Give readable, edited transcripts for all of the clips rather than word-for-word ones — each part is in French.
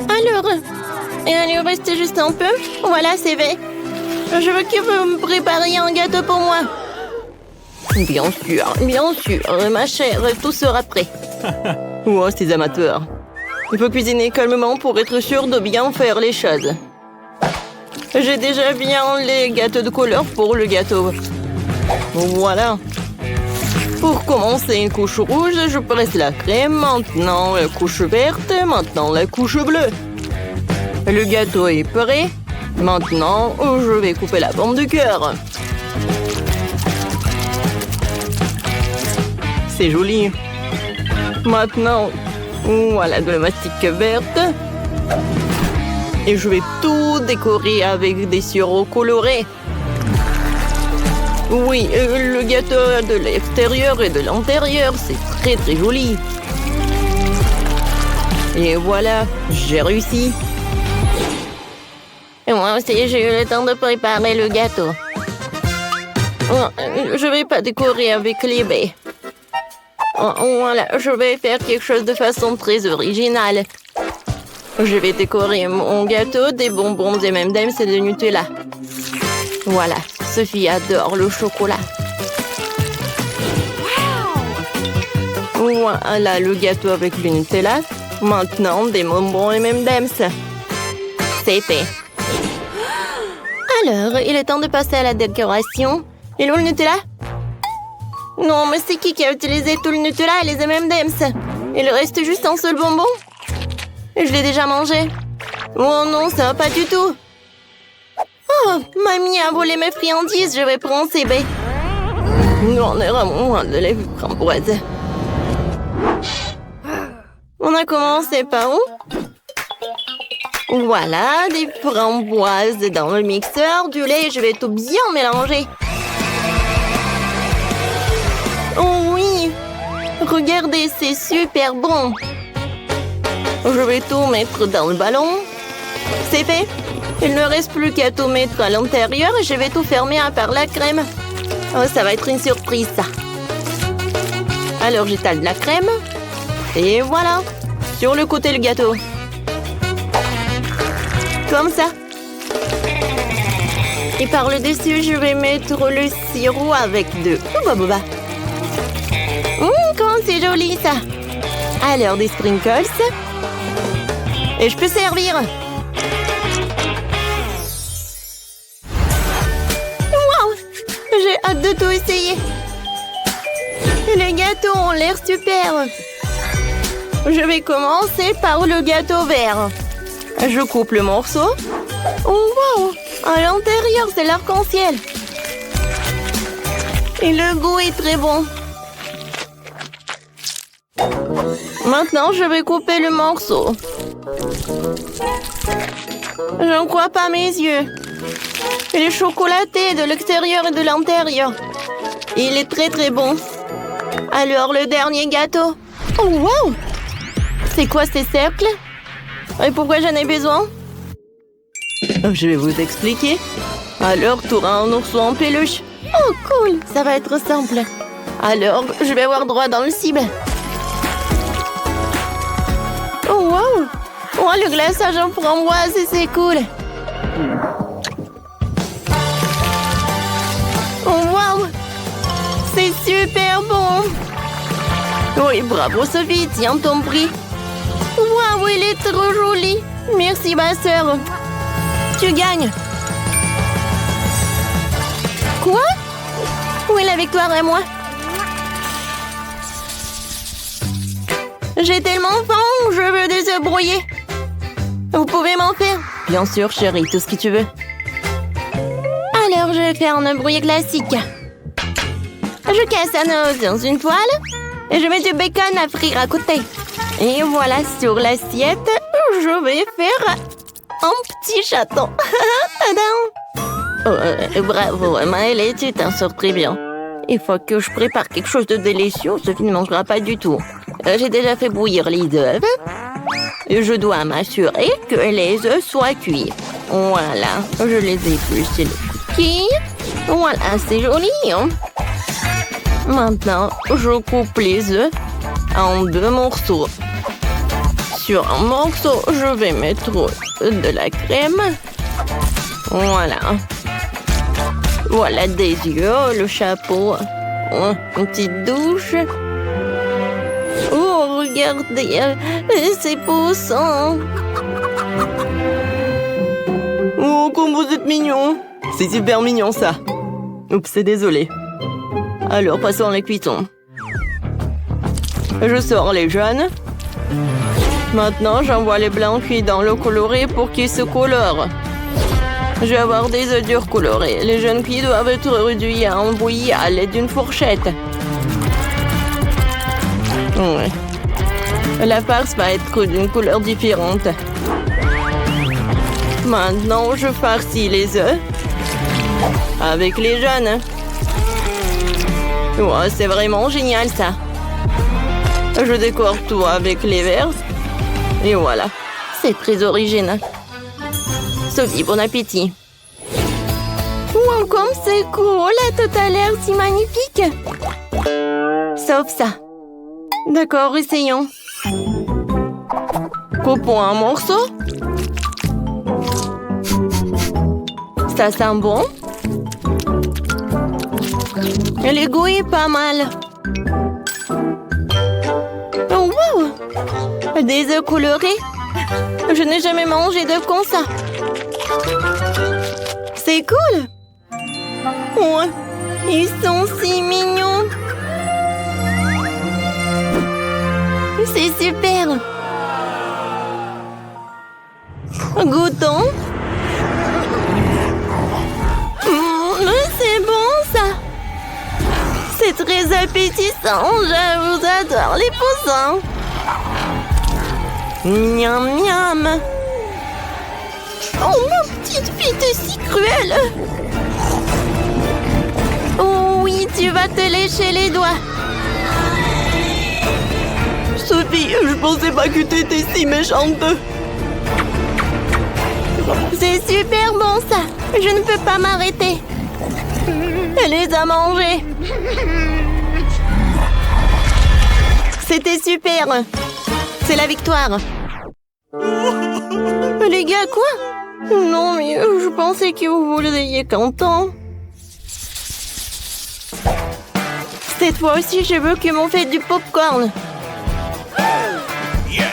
Alors, il reste juste un peu. Voilà, c'est fait. Je veux que vous me prépariez un gâteau pour moi. Bien sûr, ma chère, tout sera prêt. Oh, ces amateurs. Il faut cuisiner calmement pour être sûr de bien faire les choses. J'ai déjà bien les gâteaux de couleur pour le gâteau. Voilà. Pour commencer une couche rouge, je presse la crème, maintenant la couche verte, maintenant la couche bleue. Le gâteau est prêt. Maintenant, je vais couper la forme du cœur. C'est joli. Maintenant, voilà de la mastic verte. Et je vais tout décorer avec des sirops colorés. Oui, le gâteau de l'extérieur et de l'intérieur, c'est très très joli. Et voilà, j'ai réussi. Et moi aussi, j'ai eu le temps de préparer le gâteau. Oh, je vais pas décorer avec les baies. Oh, voilà, je vais faire quelque chose de façon très originale. Je vais décorer mon gâteau des bonbons des M&M's et de Nutella. Voilà, Sophie adore le chocolat. Voilà le gâteau avec le Nutella. Maintenant, des bonbons M&M's. C'est fait. Alors, il est temps de passer à la décoration. Et le Nutella? Non, mais c'est qui a utilisé tout le Nutella et les M&M's? Il reste juste un seul bonbon? Je l'ai déjà mangé. Oh non, ça va pas du tout. Oh, mamie a volé mes friandises, je vais prendre ces baies. Non, on est vraiment loin de la framboise. On a commencé par où? Voilà, des framboises dans le mixeur, du lait, je vais tout bien mélanger. Oh oui, regardez, c'est super bon. Je vais tout mettre dans le ballon. C'est fait. Il ne reste plus qu'à tout mettre à l'intérieur et je vais tout fermer à part la crème. Oh, ça va être une surprise, ça. Alors, j'étale de la crème. Et voilà. Sur le côté, le gâteau. Comme ça. Et par le dessus, je vais mettre le sirop avec de... Comment c'est joli, ça. Alors, des sprinkles. Et je peux servir. Wow! J'ai hâte de tout essayer. Les gâteaux ont l'air super. Je vais commencer par le gâteau vert. Je coupe le morceau. Oh, wow! À l'intérieur, c'est l'arc-en-ciel. Et le goût est très bon. Maintenant, je vais couper le morceau. Je ne crois pas mes yeux. Il est chocolaté de l'extérieur et de l'intérieur. Il est très très bon. Alors, le dernier gâteau. Oh, wow! C'est quoi ces cercles? Et pourquoi j'en ai besoin? Je vais vous expliquer. Alors, tu auras un ourson en peluche. Oh, cool! Ça va être simple. Alors, je vais avoir droit dans le cible. Oh, wow! Oh, le glaçage en framboise, c'est cool! Oh, wow! C'est super bon! Oui, bravo Sophie, tiens ton prix! Waouh, il est trop joli! Merci ma sœur! Tu gagnes! Quoi? Où est la victoire à moi? J'ai tellement faim, je veux des œufs brouillés. Vous pouvez m'en faire? Bien sûr, chérie, tout ce que tu veux. Alors, je vais faire un œuf brouillé classique. Je casse un œuf dans une poêle et je mets du bacon à frire à côté. Et voilà, sur l'assiette, je vais faire un petit chaton. Bravo, Maëlle, tu t'en sors très bien. Il faut que je prépare quelque chose de délicieux. Sophie ne mangera pas du tout. J'ai déjà fait bouillir les œufs. Et je dois m'assurer que les œufs soient cuits. Voilà, je les ai épluchés les cookies. Voilà, c'est joli. Hein? Maintenant, je coupe les œufs en 2 morceaux. Sur un morceau, je vais mettre de la crème. Voilà. Voilà des yeux, le chapeau. Une petite douche. Oh, regardez, c'est poussant. Oh, comme vous êtes mignon. C'est super mignon, ça. Oups, c'est désolé. Alors, passons à la cuisson. Je sors les jaunes. Maintenant, j'envoie les blancs cuits dans l'eau colorée pour qu'ils se colorent. Je vais avoir des œufs durs colorés. Les jaunes cuits doivent être réduits en bouillie à l'aide d'une fourchette. Ouais. La farce va être d'une couleur différente. Maintenant, je farcis les œufs avec les jaunes. Ouais, c'est vraiment génial, ça. Je décore tout avec les verres. Et voilà. C'est très original. Sophie, bon appétit. Wow, comme c'est cool. Tout a l'air si magnifique. Sauf ça. D'accord, essayons. Coupons un morceau. Ça sent bon. Le goût est pas mal. Oh, wow! Des œufs colorés. Je n'ai jamais mangé d'œufs comme ça. C'est cool. Ouais, ils sont si mignons. C'est super. Goûtons. C'est bon, ça. C'est très appétissant. Je vous adore les poussins. Miam, miam. Oh, ma petite fille, t'es si cruelle. Oh oui, tu vas te lécher les doigts. Sophie, je pensais pas que t'étais si méchante. C'est super bon, ça. Je ne peux pas m'arrêter. Elle les a mangés. C'était super. C'est la victoire. Les gars, quoi? Non, mais je pensais que vous vouliez content. Cette fois aussi, je veux que m'en fait du popcorn.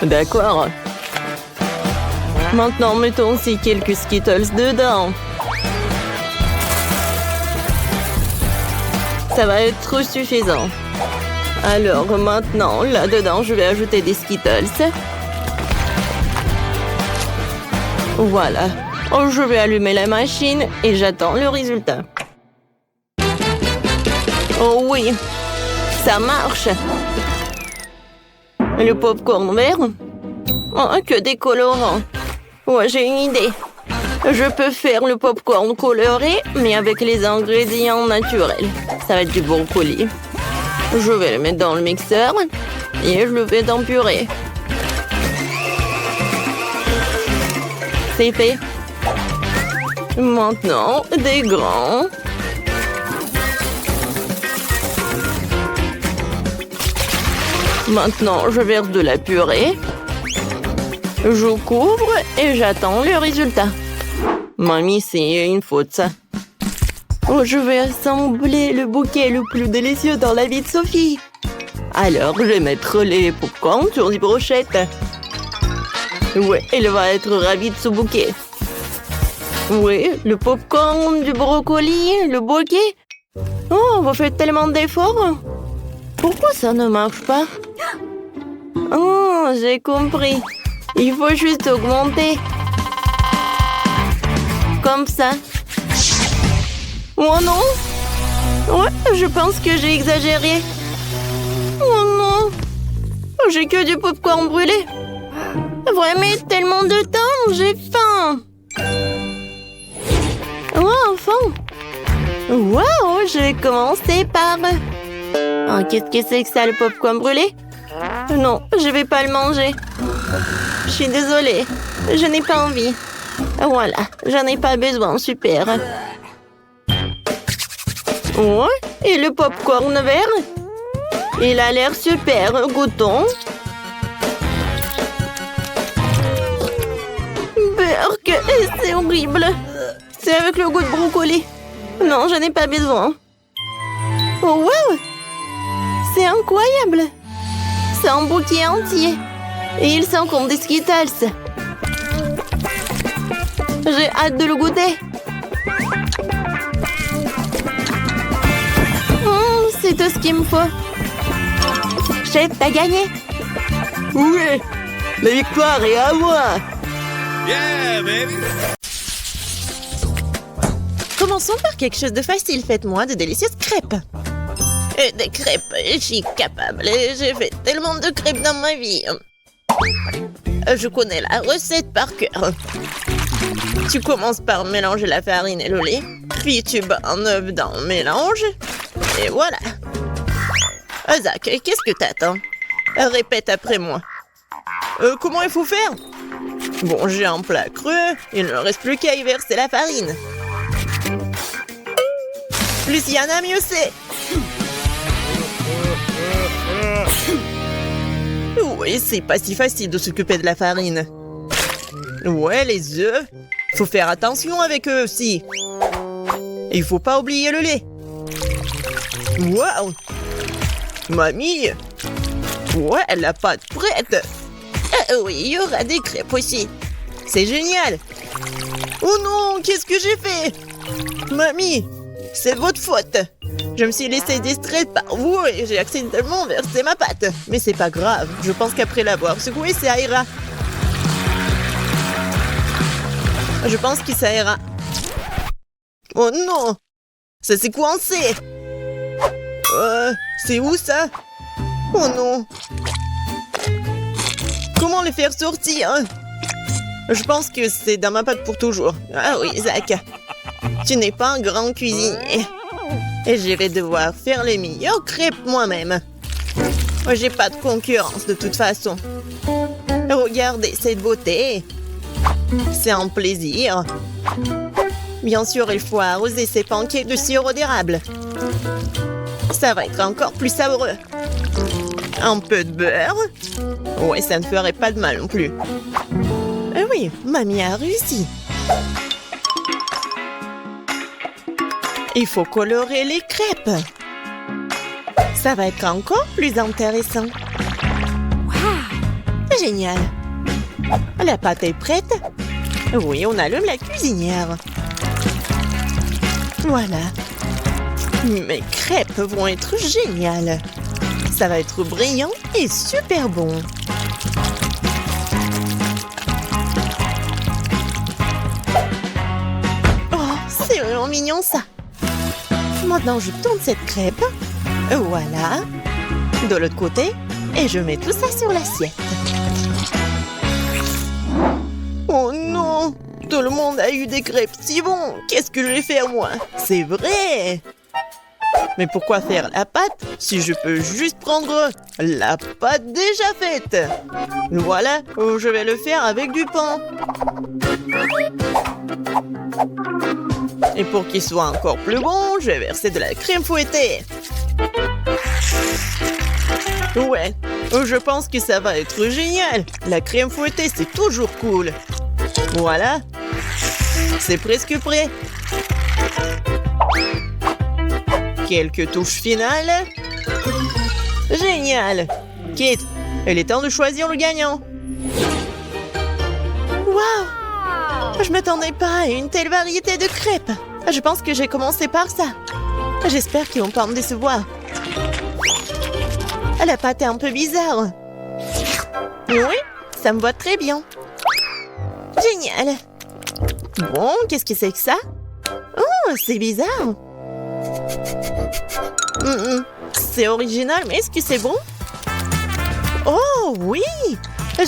D'accord. Maintenant, mettons aussi quelques Skittles dedans. Ça va être suffisant. Alors maintenant, là-dedans, je vais ajouter des Skittles. Voilà. Oh, je vais allumer la machine et j'attends le résultat. Oh oui, ça marche. Le popcorn vert. Oh, que des colorants. Ouais, j'ai une idée. Je peux faire le popcorn coloré, mais avec les ingrédients naturels. Ça va être du brocoli. Je vais le mettre dans le mixeur et je le fais dans purée. C'est fait. Maintenant, des grands. Maintenant, je verse de la purée. Je couvre et j'attends le résultat. Mamie, c'est une faute, ça. Oh, je vais assembler le bouquet le plus délicieux dans la vie de Sophie. Alors, je vais mettre les popcorn sur les brochettes. Ouais, elle va être ravie de ce bouquet. Oui, le popcorn, du brocoli, le bouquet. Oh, vous faites tellement d'efforts. Pourquoi ça ne marche pas? Oh, j'ai compris. Il faut juste augmenter. Comme ça. Oh non! Ouais, je pense que j'ai exagéré. Oh non! J'ai que du popcorn brûlé. Vraiment tellement de temps, j'ai faim. Oh, enfin! Wow, je vais commencer par... Oh, qu'est-ce que c'est que ça, le popcorn brûlé? Non, je vais pas le manger. Je suis désolée, je n'ai pas envie. Voilà, j'en ai pas besoin, super. Ouais, et le popcorn vert? Il a l'air super, goûtons. Urk, c'est horrible. C'est avec le goût de brocoli. Non, je n'ai pas besoin. Oh, wow! C'est incroyable! C'est un bouquet entier. Et il sent comme des Skittles. J'ai hâte de le goûter. C'est tout ce qu'il me faut. Chef, t'as gagné. Oui, la victoire est à moi. Yeah, baby! Commençons par quelque chose de facile. Faites-moi de délicieuses crêpes. Des crêpes, je suis capable. J'ai fait tellement de crêpes dans ma vie. Je connais la recette par cœur. Tu commences par mélanger la farine et le lait. Puis tu bats un œuf dans le mélange. Et voilà. Zach, qu'est-ce que t'attends? Répète après moi. Comment il faut faire? Bon, j'ai un plat creux. Il ne reste plus qu'à y verser la farine. Plus il y en a, mieux c'est. Oui, c'est pas si facile de s'occuper de la farine. Ouais, les œufs. Faut faire attention avec eux aussi. Et il faut pas oublier le lait. Waouh! Mamie! Ouais, la pâte prête! Oui, il y aura des crêpes aussi. C'est génial! Oh non, qu'est-ce que j'ai fait? Mamie, c'est votre faute. Je me suis laissée distraire par vous et j'ai accidentellement versé ma pâte. Mais c'est pas grave, je pense qu'après l'avoir secouée, ça ira. Je pense que ça ira. Oh non! Ça s'est coincé! C'est où ça? Oh non! Comment les faire sortir? Je pense que c'est dans ma pâte pour toujours. Ah oui, Zach. Tu n'es pas un grand cuisinier. Et je vais devoir faire les meilleures crêpes moi-même. J'ai pas de concurrence de toute façon. Regardez cette beauté. C'est un plaisir. Bien sûr, il faut arroser ces pancakes de sirop d'érable. Ça va être encore plus savoureux. Un peu de beurre. Ouais, ça ne ferait pas de mal non plus. Oui, mamie a réussi. Il faut colorer les crêpes. Ça va être encore plus intéressant. Wow! Génial. La pâte est prête. Oui, on allume la cuisinière. Voilà. Mes crêpes vont être géniales. Ça va être brillant et super bon. Oh, c'est vraiment mignon ça. Maintenant, je tourne cette crêpe. Voilà. De l'autre côté. Et je mets tout ça sur l'assiette. Oh non! Tout le monde a eu des crêpes si bons. Qu'est-ce que je vais faire moi? C'est vrai! Mais pourquoi faire la pâte si je peux juste prendre la pâte déjà faite? Voilà, je vais le faire avec du pain. Et pour qu'il soit encore plus bon, je vais verser de la crème fouettée. Ouais, je pense que ça va être génial. La crème fouettée, c'est toujours cool. Voilà. C'est presque prêt. Quelques touches finales. Génial. Kate, il est temps de choisir le gagnant. Waouh! Je m'attendais pas à une telle variété de crêpes. Je pense que j'ai commencé par ça. J'espère qu'ils vont pas me décevoir. La pâte est un peu bizarre. Oui, ça me va très bien. Génial. Bon, qu'est-ce que c'est que ça? Oh, c'est bizarre. C'est original, mais est-ce que c'est bon? Oh, oui!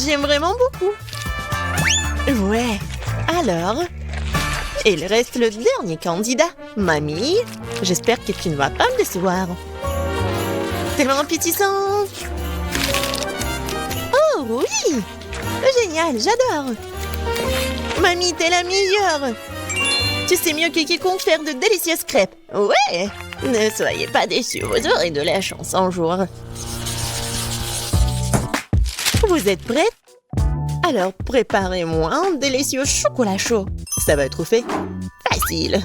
J'aime vraiment beaucoup. Ouais. Alors, il reste le dernier candidat. Mamie, j'espère que tu ne vas pas me décevoir. Tellement appétissant. Oh, oui! Génial, j'adore. Mamie, t'es la meilleure. Tu sais mieux que quiconque faire de délicieuses crêpes. Ouais! Ne soyez pas déçus, vous aurez de la chance un jour. Vous êtes prêtes? Alors, préparez-moi un délicieux chocolat chaud. Ça va être fait facile.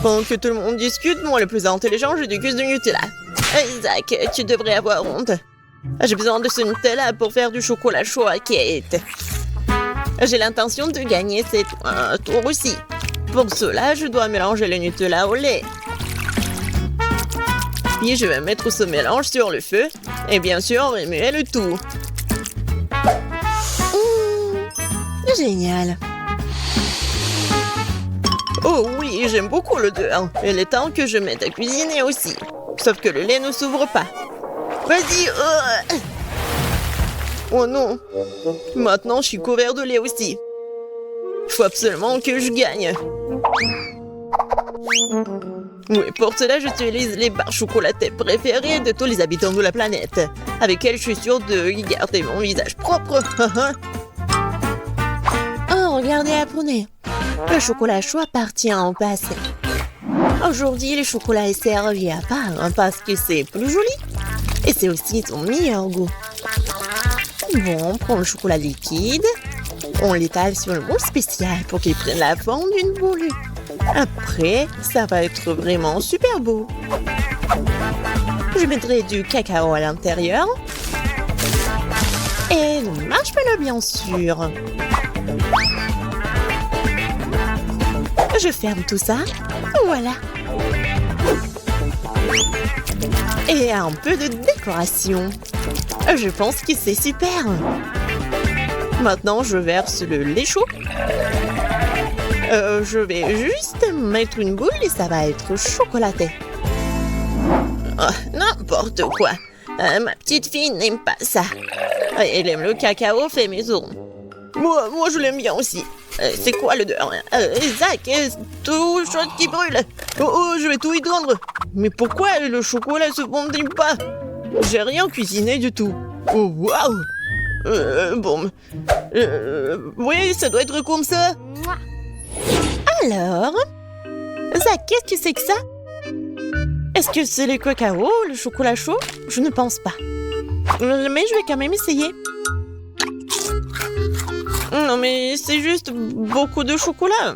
Pendant que tout le monde discute, moi le plus intelligent, je déguste du Nutella. Isaac, tu devrais avoir honte. J'ai besoin de ce Nutella pour faire du chocolat chaud à Kate. J'ai l'intention de gagner un tour aussi. Pour cela, je dois mélanger le Nutella au lait. Puis je vais mettre ce mélange sur le feu et bien sûr remuer le tout. Génial. Oh oui, j'aime beaucoup l'odeur. Il est temps que je mette à cuisiner aussi. Sauf que le lait ne s'ouvre pas. Vas-y. Oh non. Maintenant, je suis couvert de lait aussi. Il faut absolument que je gagne. Oui, pour cela, j'utilise les barres chocolatées préférées de tous les habitants de la planète, avec elles je suis sûre de garder mon visage propre. Oh, regardez, apprenez. Le chocolat chaud appartient au passé. Aujourd'hui, le chocolat est servi à part parce que c'est plus joli et c'est aussi son meilleur goût. Bon, on prend le chocolat liquide, on l'étale sur le moule spécial pour qu'il prenne la forme d'une boule. Après, ça va être vraiment super beau. Je mettrai du cacao à l'intérieur. Et le marshmallow, bien sûr. Je ferme tout ça. Voilà. Et un peu de décoration. Je pense que c'est super. Maintenant, je verse le lait chaud. Je vais juste mettre une boule et ça va être chocolaté. Oh, n'importe quoi. Ma petite fille n'aime pas ça. Elle aime le cacao fait maison. Moi je l'aime bien aussi. C'est quoi l'odeur? Zach, tout chose qui brûle. Oh, je vais tout étendre. Mais pourquoi le chocolat se fondit pas? J'ai rien cuisiné du tout. Oh, waouh. Bon. Oui, ça doit être comme ça. Alors, Zach, qu'est-ce que c'est que ça? Est-ce que c'est le cacao, le chocolat chaud? Je ne pense pas. Mais je vais quand même essayer. Non, mais c'est juste beaucoup de chocolat.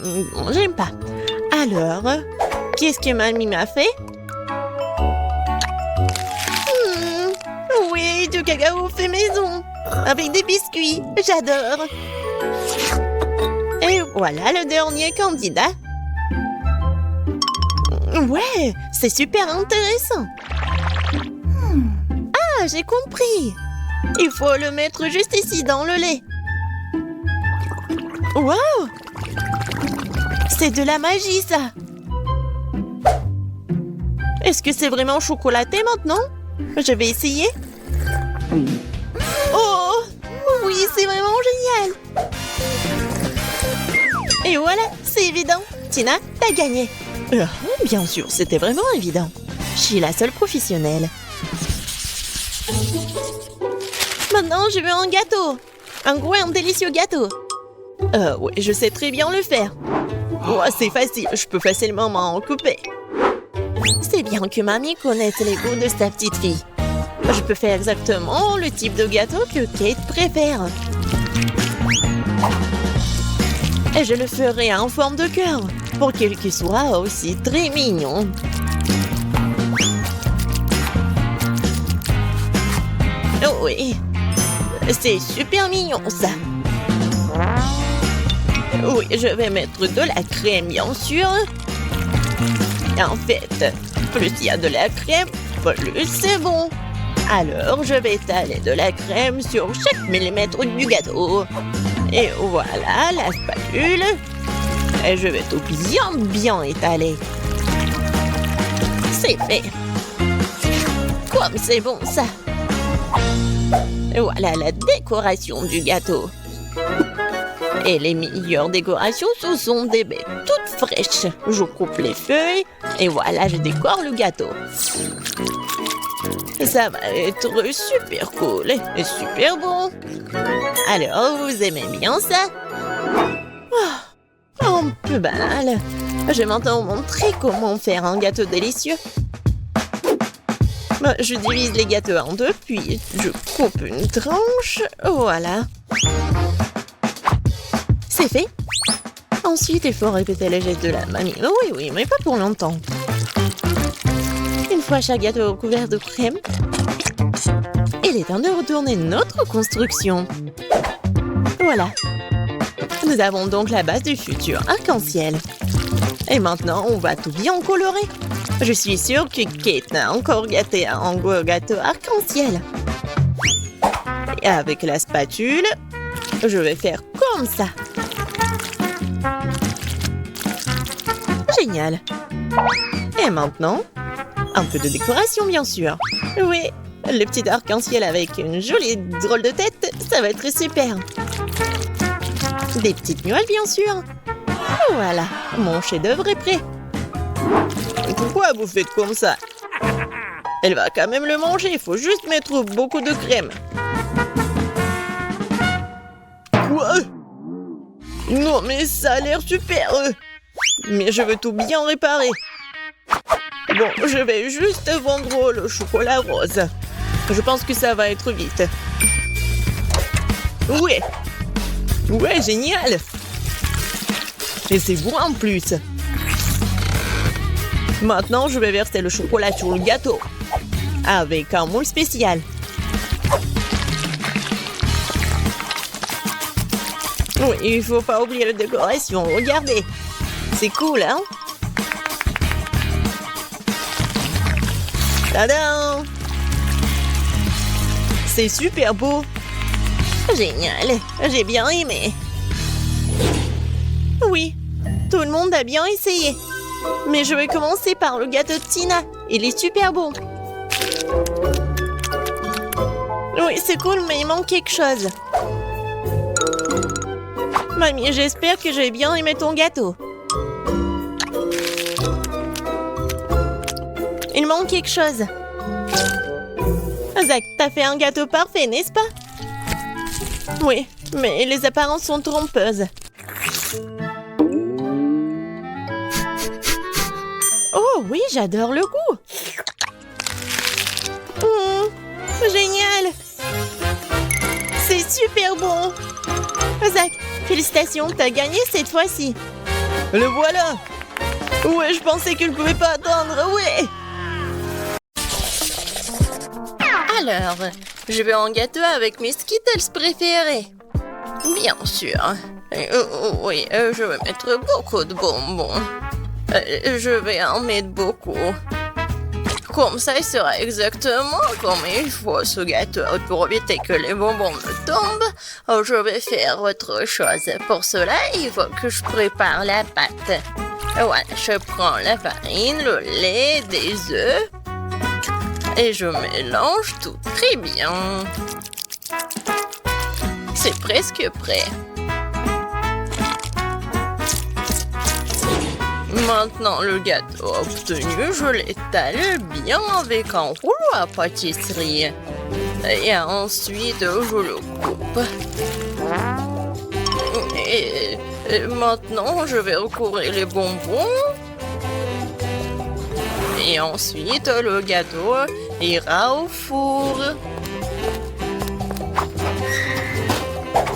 J'aime pas. Alors, qu'est-ce que mamie m'a fait? Oui, du cacao fait maison. Avec des biscuits. J'adore. Et voilà le dernier candidat. Ouais, c'est super intéressant. Ah, j'ai compris. Il faut le mettre juste ici dans le lait. Wow! C'est de la magie, ça. Est-ce que c'est vraiment chocolaté maintenant? Je vais essayer. Oh! Oui, c'est vraiment génial. Et voilà, c'est évident. Tina, t'as gagné. Bien sûr, c'était vraiment évident. Je suis la seule professionnelle. Maintenant, je veux un gâteau. Un délicieux gâteau. Oui, je sais très bien le faire. Oh, c'est facile, je peux facilement m'en couper. C'est bien que mamie connaisse les goûts de sa petite fille. Je peux faire exactement le type de gâteau que Kate préfère. Et je le ferai en forme de cœur, pour qu'il soit aussi très mignon. Oh oui, c'est super mignon ça. Oui, je vais mettre de la crème, bien sûr. En fait, plus il y a de la crème, plus c'est bon. Alors, je vais étaler de la crème sur chaque millimètre du gâteau. Et voilà la spatule. Et je vais tout bien étaler. C'est fait. Comme c'est bon ça. Et voilà la décoration du gâteau. Et les meilleures décorations, ce sont des baies toutes fraîches. Je coupe les feuilles et voilà, je décore le gâteau. Ça va être super cool et super bon. Alors, vous aimez bien ça? Oh, un peu banal. Je vais maintenant vous montrer comment faire un gâteau délicieux. Je divise les gâteaux en deux, puis je coupe une tranche. Voilà. C'est fait. Ensuite, il faut répéter les gestes de la mamie. Oui, mais pas pour longtemps. Une fois chaque gâteau recouvert de crème, il est temps de retourner notre construction. Voilà. Nous avons donc la base du futur arc-en-ciel. Et maintenant, on va tout bien colorer. Je suis sûre que Kate n'a encore gâté un gros gâteau arc-en-ciel. Et avec la spatule, je vais faire comme ça. Génial. Et maintenant, un peu de décoration, bien sûr. Oui, le petit arc-en-ciel avec une jolie drôle de tête, ça va être super. Des petites nuages, bien sûr. Voilà, mon chef-d'œuvre est prêt. Pourquoi vous faites comme ça? Elle va quand même le manger, il faut juste mettre beaucoup de crème. Quoi? Non, mais ça a l'air super. Mais je veux tout bien réparer. Bon, je vais juste vendre le chocolat rose. Je pense que ça va être vite. Ouais, génial. Et c'est bon en plus. Maintenant, je vais verser le chocolat sur le gâteau. Avec un moule spécial. Oui, il faut pas oublier la décoration. Regardez. C'est cool, hein? Tadam! C'est super beau. Génial. J'ai bien aimé. Oui, tout le monde a bien essayé. Mais je vais commencer par le gâteau de Tina. Il est super bon. Oui, c'est cool, mais il manque quelque chose. Mamie, j'espère que j'ai bien aimé ton gâteau. Il manque quelque chose. Zach, t'as fait un gâteau parfait, n'est-ce pas? Oui, mais les apparences sont trompeuses. Oh oui, j'adore le goût. Génial. C'est super bon. Zach, félicitations, t'as gagné cette fois-ci. Le voilà. Ouais, je pensais que je ne pouvais pas attendre, ouais. Alors, je veux un gâteau avec mes Skittles préférés. Bien sûr. Oui, je vais mettre beaucoup de bonbons. Je vais en mettre beaucoup. Comme ça, il sera exactement comme il faut ce gâteau. Pour éviter que les bonbons me tombent, je vais faire autre chose. Pour cela, il faut que je prépare la pâte. Voilà, je prends la farine, le lait, des œufs. Et je mélange tout très bien. C'est presque prêt. Maintenant, le gâteau obtenu, je l'étale bien avec un rouleau à pâtisserie. Et ensuite, je le coupe. Et maintenant, je vais recouvrir les bonbons. Et ensuite, le gâteau ira au four.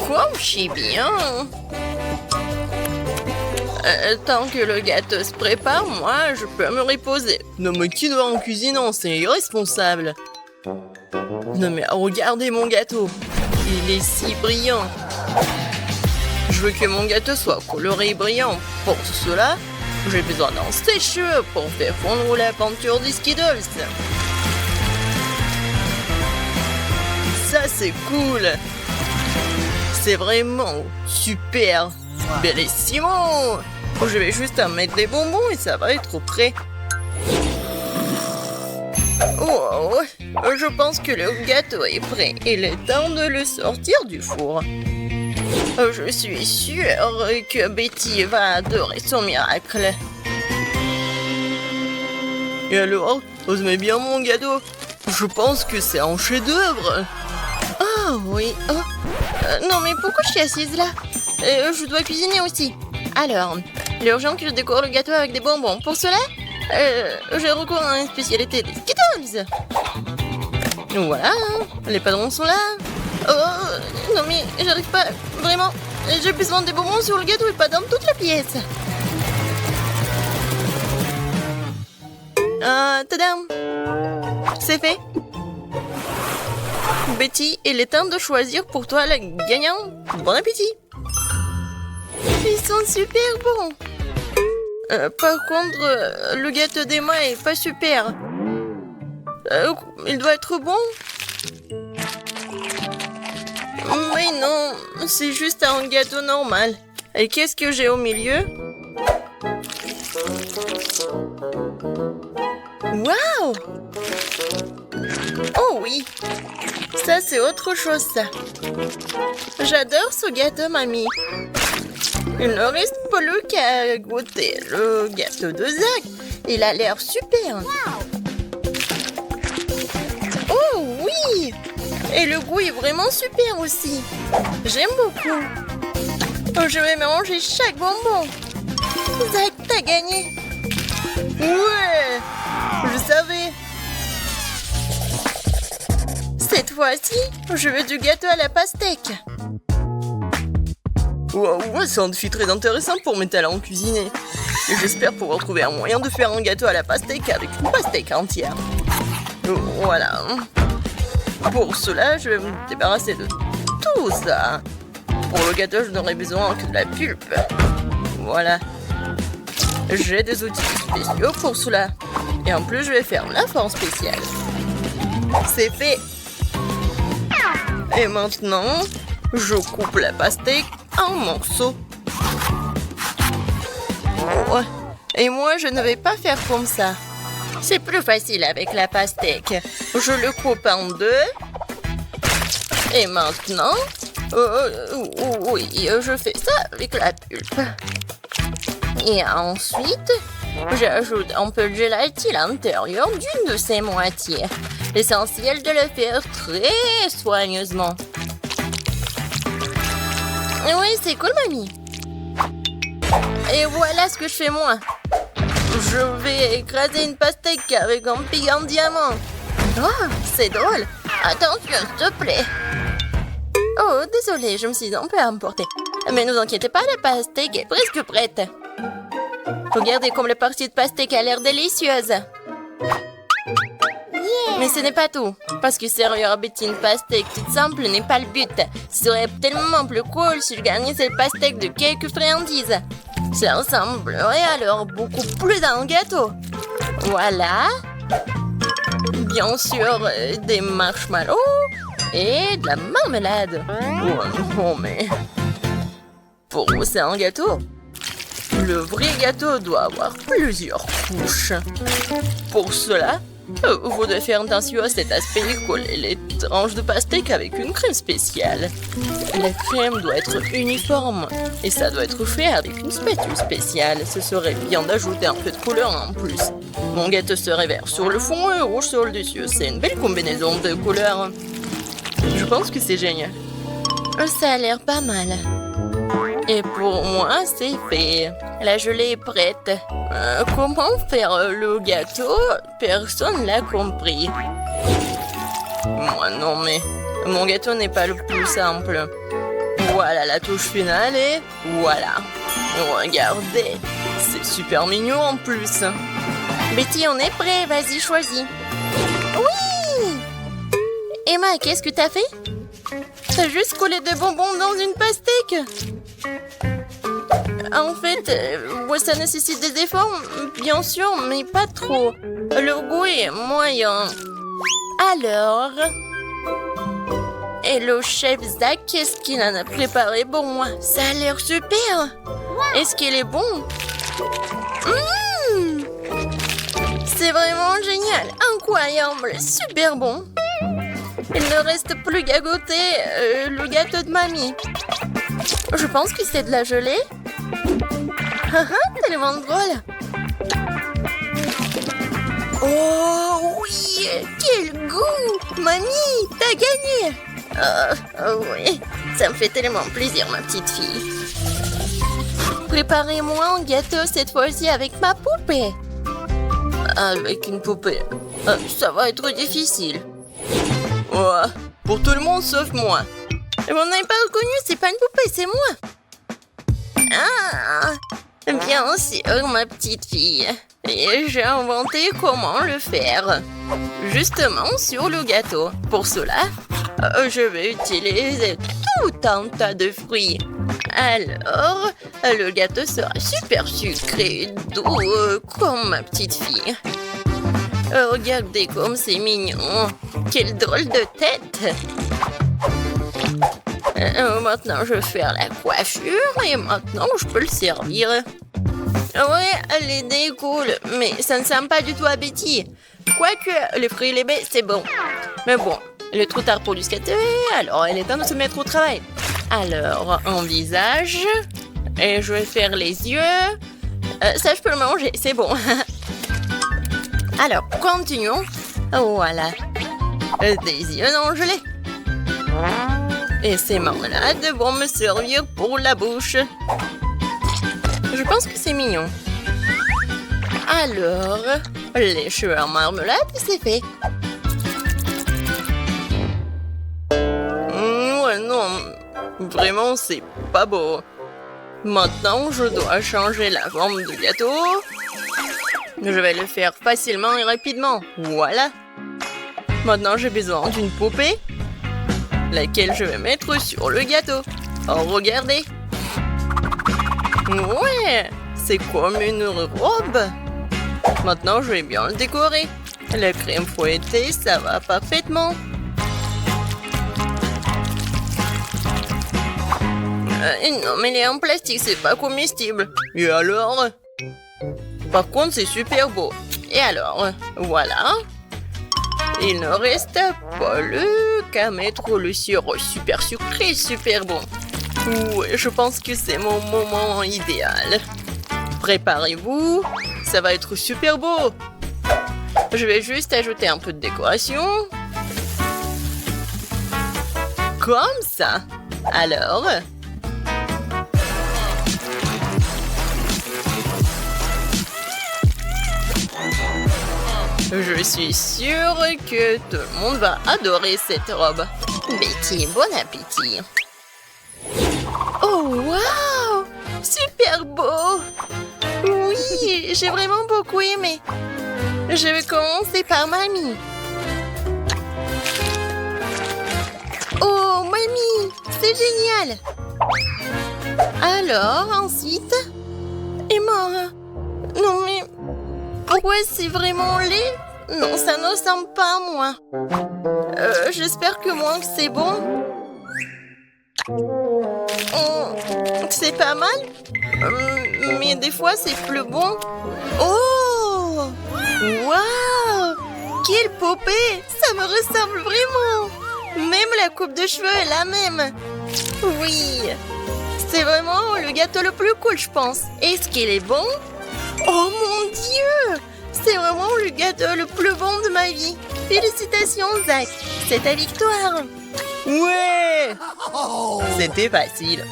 Comme je sais bien. Tant que le gâteau se prépare, moi, je peux me reposer. Non, mais qui doit en cuisinant? C'est irresponsable. Non, mais regardez mon gâteau. Il est si brillant. Je veux que mon gâteau soit coloré et brillant. Pour cela, j'ai besoin d'un sèche-cheveux pour faire fondre la peinture des Skittles. Ça, c'est cool. C'est vraiment super. Bellissimo. Je vais juste en mettre des bonbons et ça va être prêt. Oh, je pense que le gâteau est prêt. Il est temps de le sortir du four. Je suis sûre que Betty va adorer son miracle. Et alors, vous aimez bien mon gâteau? Je pense que c'est un chef-d'œuvre. Ah oui. Non mais pourquoi je suis assise là? Je dois cuisiner aussi. Alors, il est urgent que je décore le gâteau avec des bonbons. Pour cela, j'ai recours à une spécialité des Skittles. Pringles. Voilà, les padrons sont là. Oh, non mais j'arrive pas, vraiment. J'ai besoin des bonbons sur le gâteau et pas dans toute la pièce. Tadam! C'est fait. Betty, il est temps de choisir pour toi le gagnant. Bon appétit. Ils sont super bons. Par contre, le gâteau d'Emma est pas super. Il doit être bon. Mais non, c'est juste un gâteau normal. Et qu'est-ce que j'ai au milieu? Waouh! Oh oui! Ça, c'est autre chose, ça. J'adore ce gâteau, mamie. Il ne reste plus qu'à goûter le gâteau de Zach. Il a l'air super. Oh oui! Et le goût est vraiment super aussi. J'aime beaucoup. Je vais manger chaque bonbon. Zach, t'as gagné. Ouais! Je savais. Cette fois-ci, je veux du gâteau à la pastèque. Wow, c'est un défi très intéressant pour mes talents cuisinés. Et j'espère pouvoir trouver un moyen de faire un gâteau à la pastèque avec une pastèque entière. Voilà. Pour cela, je vais me débarrasser de tout ça. Pour le gâteau, je n'aurai besoin que de la pulpe. Voilà. J'ai des outils spéciaux pour cela. Et en plus, je vais faire la forme spéciale. C'est fait. Et maintenant, je coupe la pastèque en morceaux. Ouais. Et moi, je ne vais pas faire comme ça. C'est plus facile avec la pastèque. Je le coupe en deux. Et maintenant, oui, je fais ça avec la pulpe. Et ensuite, j'ajoute un peu de gélatine à l'intérieur d'une de ces moitiés. L'essentiel de le faire très soigneusement. Oui, c'est cool, mamie. Et voilà ce que je fais moi. Je vais écraser une pastèque avec un pic en diamant. Oh, c'est drôle. Attention, s'il te plaît. Oh, désolé, je me suis un peu emportée. Mais ne vous inquiétez pas, la pastèque est presque prête. Regardez comme la partie de pastèque a l'air délicieuse. Mais ce n'est pas tout. Parce que servir à Betty une pastèque toute simple n'est pas le but. Ce serait tellement plus cool si je gagnais cette pastèque de quelques friandises. Ça ressemblerait alors beaucoup plus à un gâteau. Voilà. Bien sûr, des marshmallows et de la marmelade. Oh non, mais... Pour vous, c'est un gâteau. Le vrai gâteau doit avoir plusieurs couches. Pour cela, vous devez faire attention à cet aspect et coller les tranches de pastèque avec une crème spéciale. La crème doit être uniforme et ça doit être fait avec une spatule spéciale. Ce serait bien d'ajouter un peu de couleur en plus. Mon gâteau serait vert sur le fond et rouge sur le dessus. C'est une belle combinaison de couleurs. Je pense que c'est génial. Ça a l'air pas mal. Et pour moi, c'est fait. La gelée est prête. Comment faire le gâteau? Personne l'a compris. Moi non, mais mon gâteau n'est pas le plus simple. Voilà la touche finale et voilà. Regardez, c'est super mignon en plus. Betty, on est prêt, vas-y, choisis. Oui! Emma, qu'est-ce que t'as fait? T'as juste collé des bonbons dans une pastèque. En fait, ça nécessite des efforts, bien sûr, mais pas trop. Le goût est moyen. Alors... Et le chef Zach, qu'est-ce qu'il en a préparé pour moi? Ça a l'air super. Est-ce qu'il est bon? C'est vraiment génial, incroyable, super bon. Il ne reste plus qu'à goûter le gâteau de mamie. Je pense que c'est de la gelée. Tellement drôle. Oh oui, quel goût! Mamie, t'as gagné! Oui, ça me fait tellement plaisir, ma petite fille. Préparez-moi un gâteau cette fois-ci avec ma poupée. Avec une poupée. Ça va être difficile. Ouais, pour tout le monde sauf moi. Vous n'avez pas reconnu, c'est pas une poupée, c'est moi. Ah, bien sûr, ma petite fille. Et j'ai inventé comment le faire. Justement sur le gâteau. Pour cela, je vais utiliser tout un tas de fruits. Alors, le gâteau sera super sucré, doux, comme ma petite fille. Regardez comme c'est mignon. Quelle drôle de tête. Maintenant, je vais faire la coiffure et maintenant, je peux le servir. Ouais, l'idée est cool, mais ça ne sent pas du tout appétit. Quoique, les fruits et les baies, c'est bon. Mais bon, il est trop tard pour discuter, alors il est temps de se mettre au travail. Alors, un visage, et je vais faire les yeux. Ça, je peux le manger, c'est bon. Alors, continuons. Voilà. Des yeux en gelée. Et ces marmelades vont me servir pour la bouche. Je pense que c'est mignon. Alors, les cheveux en marmelade, c'est fait. Ouais, non. Vraiment, c'est pas beau. Maintenant, je dois changer la forme du gâteau. Je vais le faire facilement et rapidement. Voilà. Maintenant, j'ai besoin d'une poupée, laquelle je vais mettre sur le gâteau. Oh, regardez. Ouais, c'est comme une robe. Maintenant, je vais bien le décorer. La crème fouettée, ça va parfaitement. Non, mais elle est en plastique, c'est pas comestible. Et alors? Par contre, c'est super beau. Et alors, voilà. Il ne reste pas qu'à mettre le sirop super sucré, super bon. Ouais, je pense que c'est mon moment idéal. Préparez-vous, ça va être super beau. Je vais juste ajouter un peu de décoration. Comme ça. Alors... Je suis sûre que tout le monde va adorer cette robe. Betty, bon appétit. Oh, waouh! Super beau! Oui, j'ai vraiment beaucoup aimé. Je vais commencer par mamie. Oh, mamie, c'est génial! Alors, ensuite... Et moi? Non, mais... Pourquoi c'est vraiment laid? Non, ça ne ressemble pas à moi. J'espère que moi, c'est bon. C'est pas mal. Mais des fois, c'est plus bon. Oh! Waouh! Quelle poupée! Ça me ressemble vraiment. Même la coupe de cheveux est la même. Oui. C'est vraiment le gâteau le plus cool, je pense. Est-ce qu'il est bon? Oh mon Dieu! C'est vraiment le gâteau le plus bon de ma vie. Félicitations, Zach. C'est ta victoire. Ouais! C'était facile.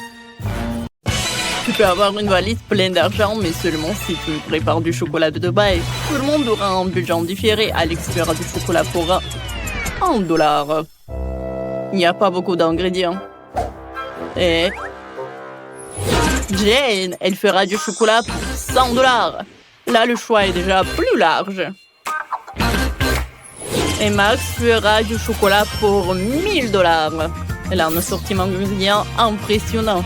Tu peux avoir une valise pleine d'argent, mais seulement si tu prépares du chocolat de Dubaï. Tout le monde aura un budget différé. Alex fera du chocolat pour $1. Il n'y a pas beaucoup d'ingrédients. Et Jane, elle fera du chocolat pour $100. Là, le choix est déjà plus large. Et Max fera du chocolat pour $1000. Elle a un assortiment d'ingrédients impressionnant.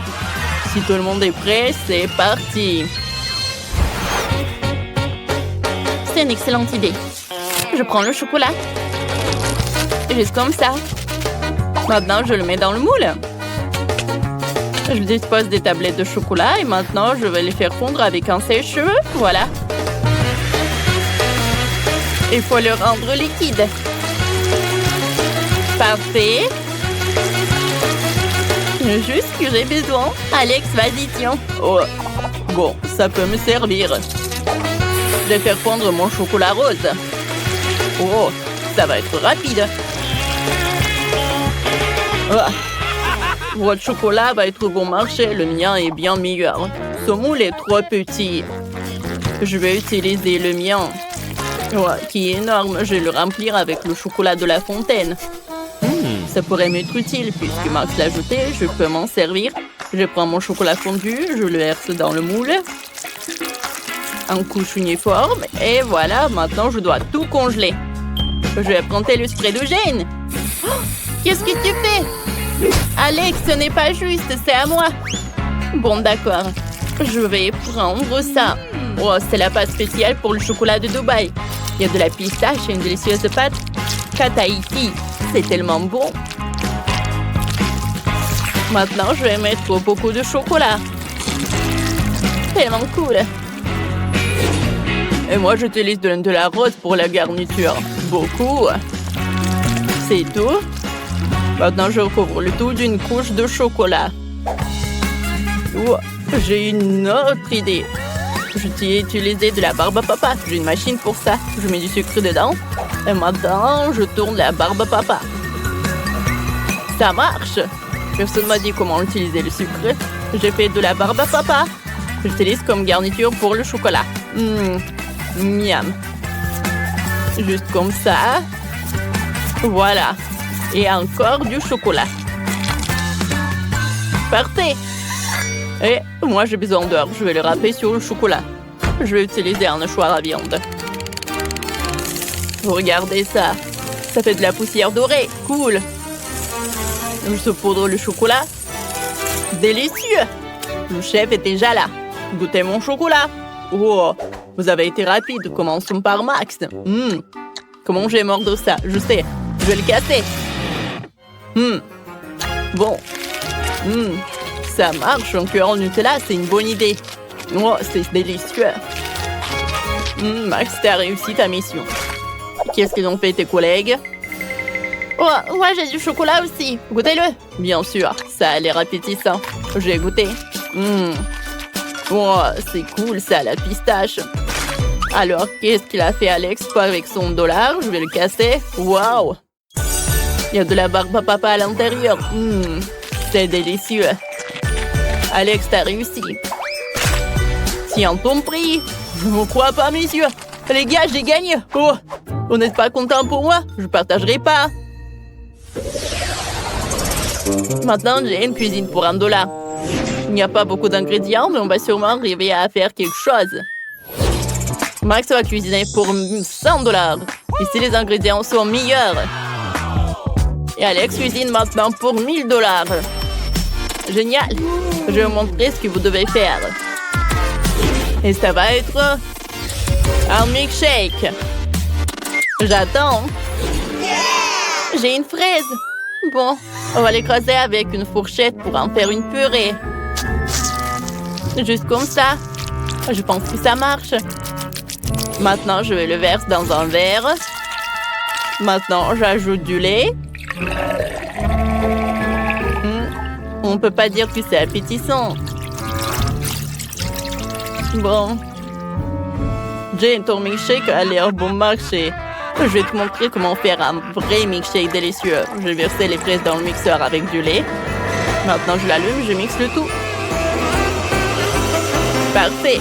Si tout le monde est prêt, c'est parti. C'est une excellente idée. Je prends le chocolat. Juste comme ça. Maintenant, je le mets dans le moule. Je dispose des tablettes de chocolat et maintenant, je vais les faire fondre avec un sèche-cheveux. Voilà. Il faut le rendre liquide. Parfait. Juste ce que j'ai besoin. Alex, vas-y, tiens. Oh. Bon, ça peut me servir. Je vais faire fondre mon chocolat rose. Oh, ça va être rapide. Ah. Votre chocolat va être bon marché, le mien est bien meilleur. Ce moule est trop petit. Je vais utiliser le mien. Oh, qui est énorme. Je vais le remplir avec le chocolat de la fontaine. Ça pourrait m'être utile puisque Max l'a jeté. Je peux m'en servir. Je prends mon chocolat fondu, je le verse dans le moule. En couche uniforme. Et voilà, maintenant je dois tout congeler. Je vais prendre le secret de Jane. Oh, qu'est-ce que tu fais? Alex, ce n'est pas juste, c'est à moi. Bon, d'accord. Je vais prendre ça. Oh, c'est la pâte spéciale pour le chocolat de Dubaï. Il y a de la pistache et une délicieuse pâte Tahiti. C'est tellement bon. Maintenant, je vais mettre beaucoup de chocolat. Tellement cool. Et moi, j'utilise de la rose pour la garniture. Beaucoup. C'est tout. Maintenant, je recouvre le tout d'une couche de chocolat. Oh, j'ai une autre idée. Je t'ai utilisé de la barbe à papa. J'ai une machine pour ça. Je mets du sucre dedans. Et maintenant, je tourne la barbe à papa. Ça marche. Personne m'a dit comment utiliser le sucre. J'ai fait de la barbe à papa. J'utilise comme garniture pour le chocolat. Miam. Juste comme ça. Voilà. Et encore du chocolat. Parfait. Et moi, j'ai besoin d'heures. Je vais le râper sur le chocolat. Je vais utiliser un hachoir à viande. Regardez ça. Ça fait de la poussière dorée. Cool. Je saupoudre le chocolat. Délicieux. Le chef est déjà là. Goûtez mon chocolat. Oh, vous avez été rapide. Commençons par Max. Comment je vais mordre ça? Je sais. Je vais le casser. Bon. Ça marche. Un cœur en Nutella, c'est une bonne idée. Oh, c'est délicieux. Max, tu as réussi ta mission. Qu'est-ce qu'ils ont fait tes collègues? Oh, ouais, j'ai du chocolat aussi. Goûtez-le. Bien sûr, ça a l'air appétissant. J'ai goûté. Oh, c'est cool ça, la pistache. Alors, qu'est-ce qu'il a fait Alex avec son dollar? Je vais le casser. Waouh! Il y a de la barbe à papa à l'intérieur. C'est délicieux. Alex, t'as réussi. Tiens ton prix. Je ne crois pas, messieurs. Les gars, j'ai gagné. Oh, vous n'êtes pas content pour moi? Je partagerai pas. Maintenant, j'ai une cuisine pour $1. Il n'y a pas beaucoup d'ingrédients, mais on va sûrement arriver à faire quelque chose. Max va cuisiner pour $100. Ici, les ingrédients sont meilleurs. Et Alex cuisine maintenant pour $1000. Génial. Je vais vous montrer ce que vous devez faire. Et ça va être un milkshake. J'attends. J'ai une fraise. Bon, on va l'écraser avec une fourchette pour en faire une purée. Juste comme ça. Je pense que ça marche. Maintenant, je vais le verser dans un verre. Maintenant, j'ajoute du lait. On ne peut pas dire que c'est appétissant. Bon. Jane, ton milkshake a l'air bon marché. Je vais te montrer comment faire un vrai milkshake délicieux. Je vais verser les fraises dans le mixeur avec du lait. Maintenant, je l'allume, je mixe le tout. Parfait.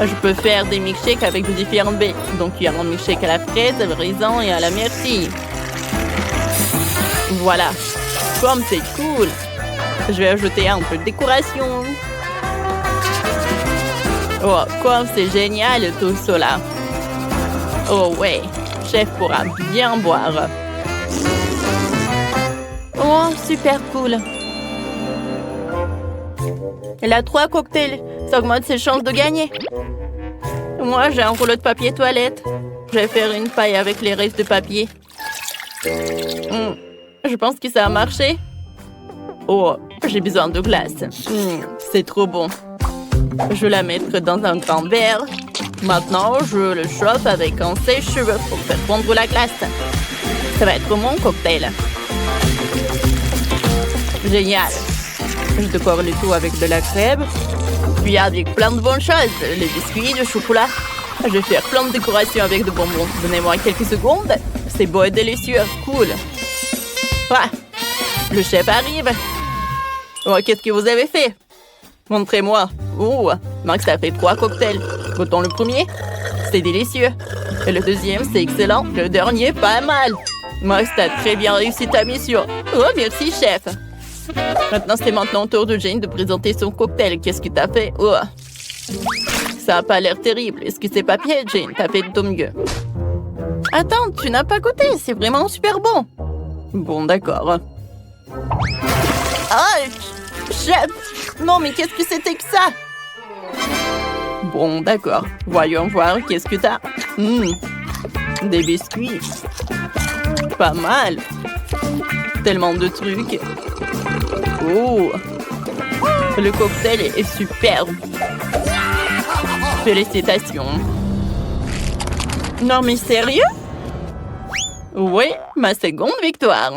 Je peux faire des milkshakes avec de différentes baies. Donc, il y a un milkshake à la fraise, à raisin et à la myrtille. Voilà. Comme c'est cool. Je vais ajouter un peu de décoration. Oh, comme c'est génial tout cela. Oh ouais, chef pourra bien boire. Oh, super cool. Elle a 3 cocktails. Ça augmente ses chances de gagner. Moi, j'ai un rouleau de papier toilette. Je vais faire une paille avec les restes de papier. Je pense que ça a marché. Oh, j'ai besoin de glace. C'est trop bon. Je vais la mettre dans un grand verre. Maintenant, je le chauffe avec un sèche-cheveux pour faire fondre la glace. Ça va être mon cocktail. Génial. Je décore le tout avec de la crème. Puis avec plein de bonnes choses. Les biscuits, le chocolat. Je vais faire plein de décorations avec de bonbons. Donnez-moi quelques secondes. C'est beau et délicieux. Cool. Ah, le chef arrive. Oh, qu'est-ce que vous avez fait? Montrez-moi. Oh, Max a fait 3 cocktails. Goûtons le premier. C'est délicieux. Et le deuxième, c'est excellent. Le dernier, pas mal. Max, t'as très bien réussi ta mission. Oh, merci, chef. Maintenant, c'est maintenant au tour de Jane de présenter son cocktail. Qu'est-ce que t'as fait? Oh. Ça a pas l'air terrible. Est-ce que c'est pas pied, Jane? T'as fait de ton mieux. Attends, tu n'as pas goûté. C'est vraiment super bon. Bon, d'accord. Ah, chef! Non, mais qu'est-ce que c'était que ça? Bon, d'accord. Voyons voir, qu'est-ce que t'as? Des biscuits. Pas mal. Tellement de trucs. Oh! Le cocktail est superbe. Félicitations. Non, mais sérieux? Oui, ma seconde victoire.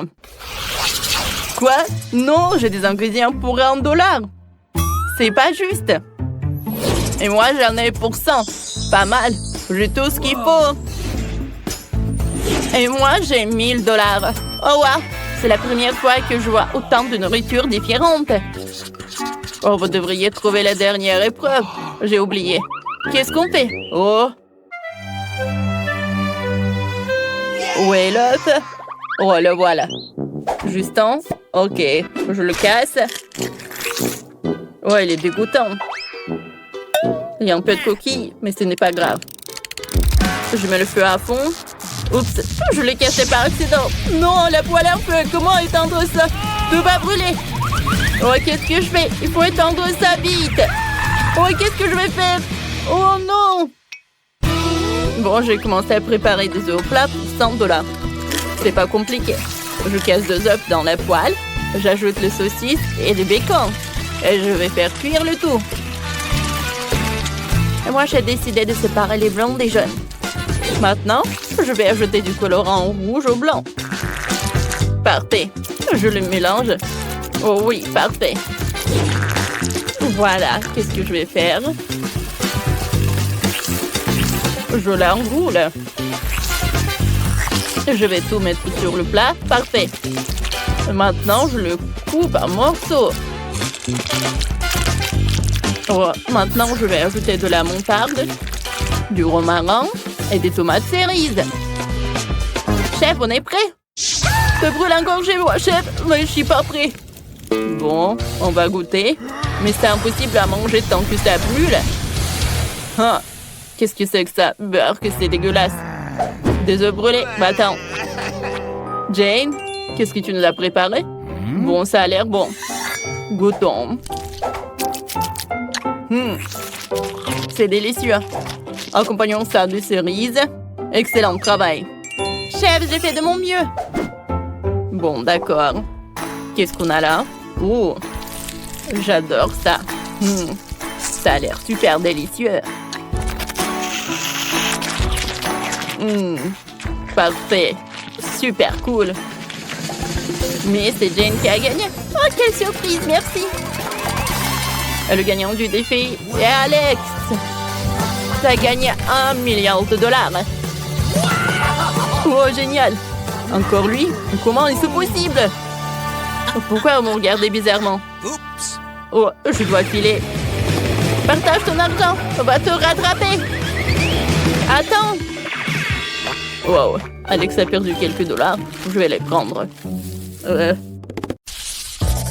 Quoi? Non, j'ai des ingrédients pour $1. C'est pas juste. Et moi, j'en ai pour 100. Pas mal. J'ai tout ce qu'il faut. Et moi, j'ai $1000. Oh, wow. C'est la première fois que je vois autant de nourriture différente. Oh, vous devriez trouver la dernière épreuve. J'ai oublié. Qu'est-ce qu'on fait? Oh. Où est l'autre? Oh, le voilà. Justin? Ok, je le casse. Oh, il est dégoûtant. Il y a un peu de coquille, mais ce n'est pas grave. Je mets le feu à fond. Oups, je l'ai cassé par accident. Non, la poêle à feu, comment éteindre ça? Tout va brûler. Oh, qu'est-ce que je fais? Il faut éteindre ça vite. Oh, qu'est-ce que je vais faire? Oh non! Bon, j'ai commencé à préparer des œufs au plat pour $100. C'est pas compliqué. Je casse 2 œufs dans la poêle. J'ajoute le saucisse et le bacon. Et je vais faire cuire le tout. Et moi, j'ai décidé de séparer les blancs des jaunes. Maintenant, je vais ajouter du colorant rouge au blanc. Parfait. Je le mélange. Oh oui, parfait. Voilà, qu'est-ce que je vais faire? Je l'enroule. Je vais tout mettre sur le plat. Parfait. Maintenant, je le coupe en morceaux. Oh, maintenant, je vais ajouter de la moutarde, du romarin et des tomates cerises. Chef, on est prêt? Ça brûle encore chez moi, chef, mais je suis pas prêt. Bon, on va goûter. Mais c'est impossible à manger tant que ça brûle. Ah, qu'est-ce que c'est que ça? Beurre, que c'est dégueulasse. Des œufs brûlés. Bah attends. Jane, qu'est-ce que tu nous as préparé? Bon, ça a l'air bon. Goûtons. C'est délicieux. Accompagnons ça de cerises. Excellent travail. Chef, j'ai fait de mon mieux. Bon, d'accord. Qu'est-ce qu'on a là? Oh, j'adore ça. Ça a l'air super délicieux. Parfait. Super cool. Mais c'est Jane qui a gagné. Oh, quelle surprise, merci. Le gagnant du défi est Alex. Ça a gagné $1 milliard. Oh, génial. Encore lui? Comment est-ce possible? Pourquoi vous me regardez bizarrement? Oh, je dois filer. Partage ton argent. On va te rattraper. Attends. Wow. Alex a perdu quelques $. Je vais les prendre.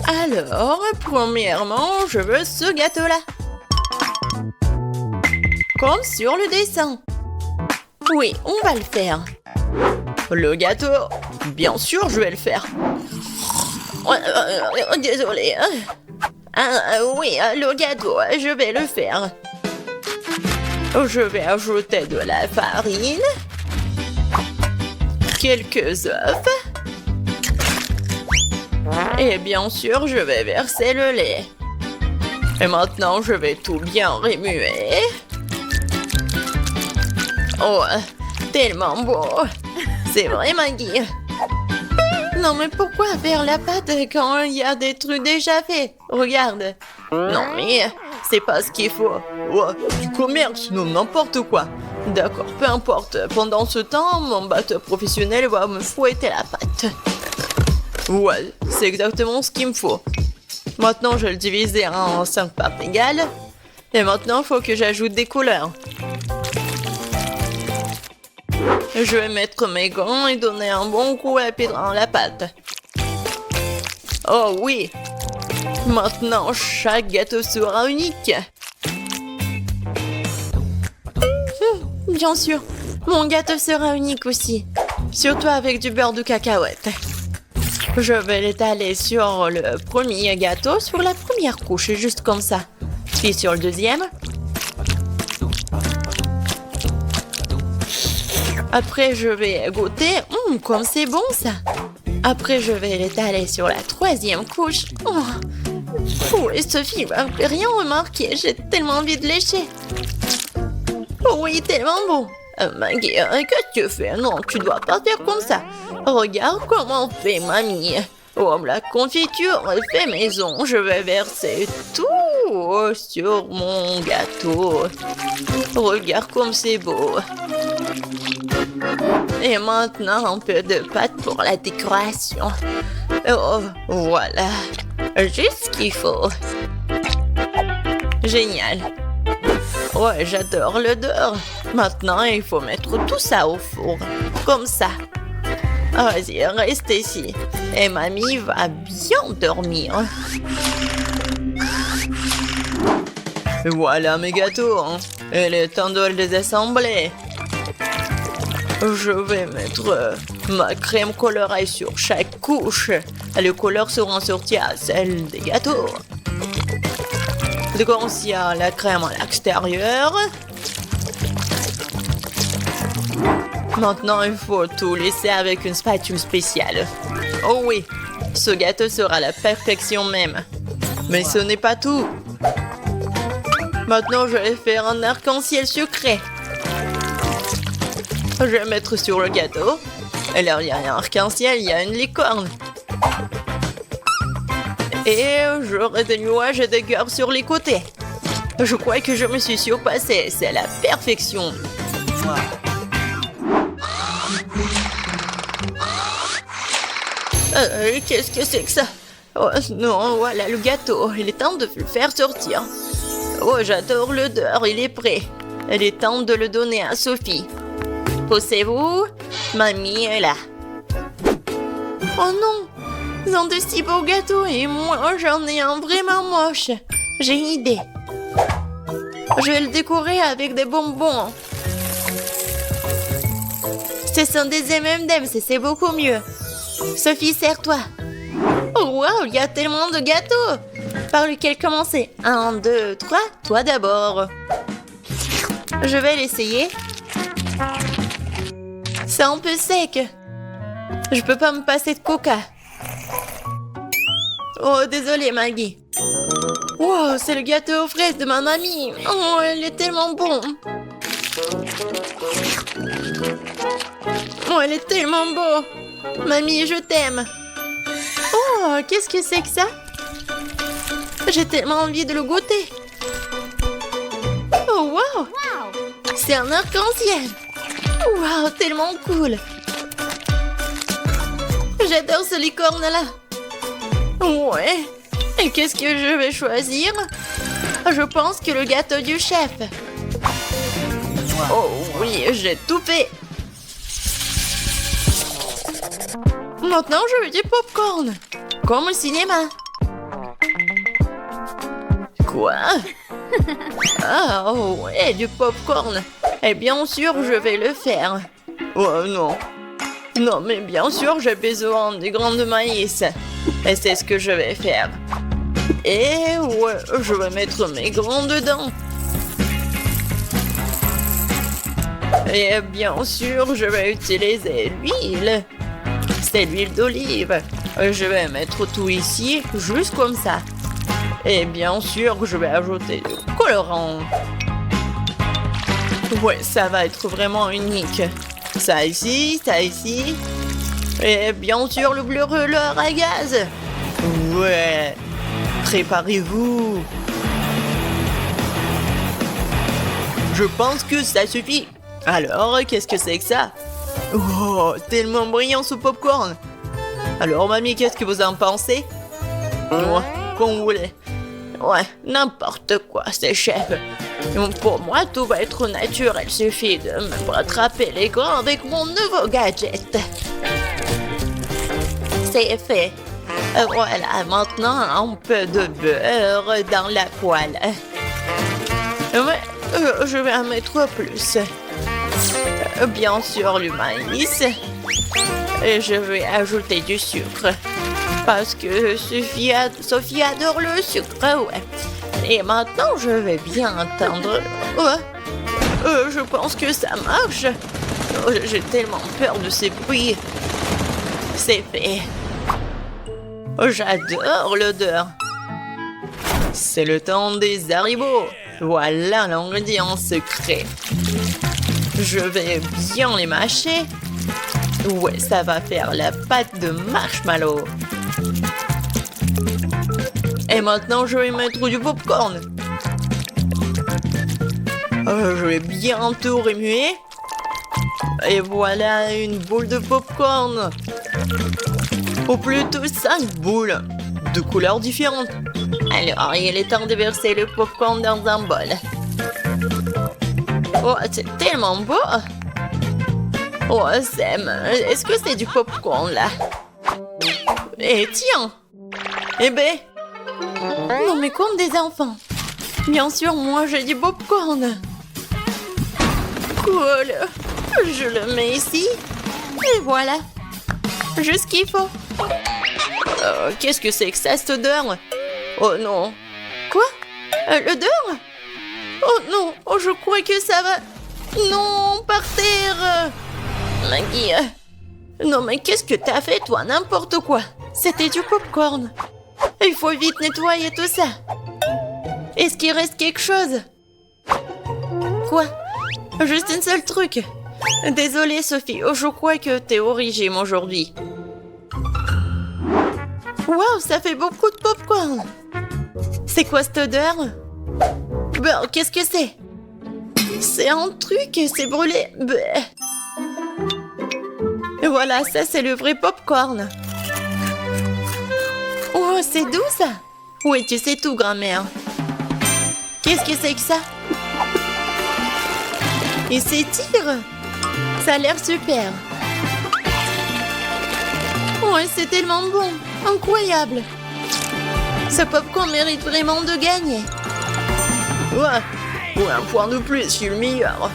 Alors, premièrement, je veux ce gâteau-là. Comme sur le dessin. Oui, on va le faire. Le gâteau, bien sûr, je vais le faire. Désolée. Oui, le gâteau, je vais le faire. Je vais ajouter de la farine, quelques œufs, et bien sûr, je vais verser le lait. Et maintenant, je vais tout bien remuer. Oh, tellement beau. C'est vrai, Maggie. Non, mais pourquoi faire la pâte quand il y a des trucs déjà faits? Regarde. Non, mais c'est pas ce qu'il faut. Oh, du commerce, non, n'importe quoi. D'accord, peu importe. Pendant ce temps, mon batteur professionnel va me fouetter la pâte. Ouais, c'est exactement ce qu'il me faut. Maintenant, je vais le diviser en 5 parts égales. Et maintenant, il faut que j'ajoute des couleurs. Je vais mettre mes gants et donner un bon coup à pied dans la pâte. Oh oui! Maintenant, chaque gâteau sera unique. Bien sûr, mon gâteau sera unique aussi. Surtout avec du beurre de cacahuète. Je vais l'étaler sur le premier gâteau, sur la première couche, juste comme ça. Puis sur le deuxième. Après, je vais goûter. Comme c'est bon, ça. Après, je vais l'étaler sur la troisième couche. Oui, Sophie va rien remarquer. J'ai tellement envie de lécher. Oui, tellement bon. Maggie, qu'est-ce que tu fais? Non, tu dois pas faire comme ça. Regarde comment fait mamie. Oh, la confiture est fait maison. Je vais verser tout sur mon gâteau. Regarde comme c'est beau. Et maintenant, un peu de pâte pour la décoration. Oh, voilà. Juste ce qu'il faut. Génial. Ouais, j'adore l'odeur. Maintenant, il faut mettre tout ça au four. Comme ça. Vas-y, reste ici. Et mamie va bien dormir. Voilà mes gâteaux. Il est temps de les assembler. Je vais mettre ma crème colorée sur chaque couche. Les couleurs seront sorties à celles des gâteaux. Donc, il y a la crème à l'extérieur. Maintenant, il faut tout laisser avec une spatule spéciale. Oh oui, ce gâteau sera la perfection même. Mais ce n'est pas tout. Maintenant, je vais faire un arc-en-ciel sucré. Je vais mettre sur le gâteau. Alors, il y a un arc-en-ciel, il y a une licorne. Et j'aurai des nuages et des cœurs sur les côtés. Je crois que je me suis surpassée. C'est la perfection. Qu'est-ce que c'est que ça? Oh non, voilà le gâteau. Il est temps de le faire sortir. Oh, j'adore l'odeur. Il est prêt. Il est temps de le donner à Sophie. Poussez-vous. Mamie est là. Oh non! Ils ont de si beaux gâteaux et moi, j'en ai un vraiment moche. J'ai une idée. Je vais le décorer avec des bonbons. Ce sont des M&M's et c'est beaucoup mieux. Sophie, serre-toi. Oh wow, il y a tellement de gâteaux. Par lequel commencer? 1, 2, 3, toi d'abord. Je vais l'essayer. C'est un peu sec. Je peux pas me passer de coca. Oh, désolé, Maggie. Wow, c'est le gâteau aux fraises de ma mamie. Oh, il est tellement bon. Oh, il est tellement beau. Mamie, je t'aime. Oh, qu'est-ce que c'est que ça? J'ai tellement envie de le goûter. Oh, wow. C'est un arc-en-ciel. Wow, tellement cool. J'adore ce licorne-là. Ouais. Et qu'est-ce que je vais choisir? Je pense que le gâteau du chef. Oh oui, j'ai tout fait. Maintenant, je veux du popcorn. Comme au cinéma. Quoi? Ah, oh ouais, du popcorn. Et bien sûr, je vais le faire. Oh non. Non, mais bien sûr, j'ai besoin des grains de maïs. Et c'est ce que je vais faire. Et ouais, je vais mettre mes grains dedans. Et bien sûr, je vais utiliser l'huile. C'est l'huile d'olive. Je vais mettre tout ici, juste comme ça. Et bien sûr, je vais ajouter du colorant. Ouais, ça va être vraiment unique. Ça ici, ça ici. Et bien sûr, le bleu rouleur à gaz. Ouais. Préparez-vous. Je pense que ça suffit. Alors, qu'est-ce que c'est que ça? Oh, tellement brillant ce popcorn. Alors, mamie, qu'est-ce que vous en pensez? Moi, comme vous voulez. Ouais, n'importe quoi, c'est chef. Pour moi, tout va être naturel. Il suffit de me rattraper les gants avec mon nouveau gadget. C'est fait. Voilà, maintenant un peu de beurre dans la poêle. Ouais, je vais en mettre plus. Bien sûr, le maïs. Et je vais ajouter du sucre. Parce que Sophie adore le sucre, ouais. Et maintenant, je vais bien entendre. Je pense que ça marche. J'ai tellement peur de ces bruits. C'est fait. J'adore l'odeur. C'est le temps des haribots. Voilà l'ingrédient secret. Je vais bien les mâcher. Ouais, ça va faire la pâte de marshmallow. Et maintenant, je vais mettre du popcorn. Je vais bien tout remuer. Et voilà une boule de popcorn. Ou plutôt 5 boules de couleurs différentes. Alors, il est temps de verser le popcorn dans un bol. Oh, c'est tellement beau! Oh, Sam, est-ce que c'est du popcorn là? Eh, tiens! Eh ben! Non, mais comme des enfants! Bien sûr, moi j'ai du popcorn! Cool! Je le mets ici. Et voilà! Juste ce qu'il faut! Qu'est-ce que c'est que ça, cette odeur? Oh non! Quoi? L'odeur? Oh non! Oh, je crois que ça va... Non, par terre! Maggie... Non, mais qu'est-ce que t'as fait, toi? N'importe quoi! C'était du popcorn! Il faut vite nettoyer tout ça! Est-ce qu'il reste quelque chose? Quoi? Juste un seul truc! Désolée, Sophie, je crois que t'es au régime aujourd'hui. Waouh, ça fait beaucoup de popcorn! C'est quoi cette odeur? Ben, qu'est-ce que c'est? C'est un truc, c'est brûlé. Bleh. Et voilà, ça c'est le vrai popcorn. Oh, c'est doux ça. Oui, tu sais tout, grand-mère. Qu'est-ce que c'est que ça? Il s'étire. Ça a l'air super. Oh, c'est tellement bon. Incroyable. Ce popcorn mérite vraiment de gagner. Ouais. Pour un point de plus, je suis le meilleur.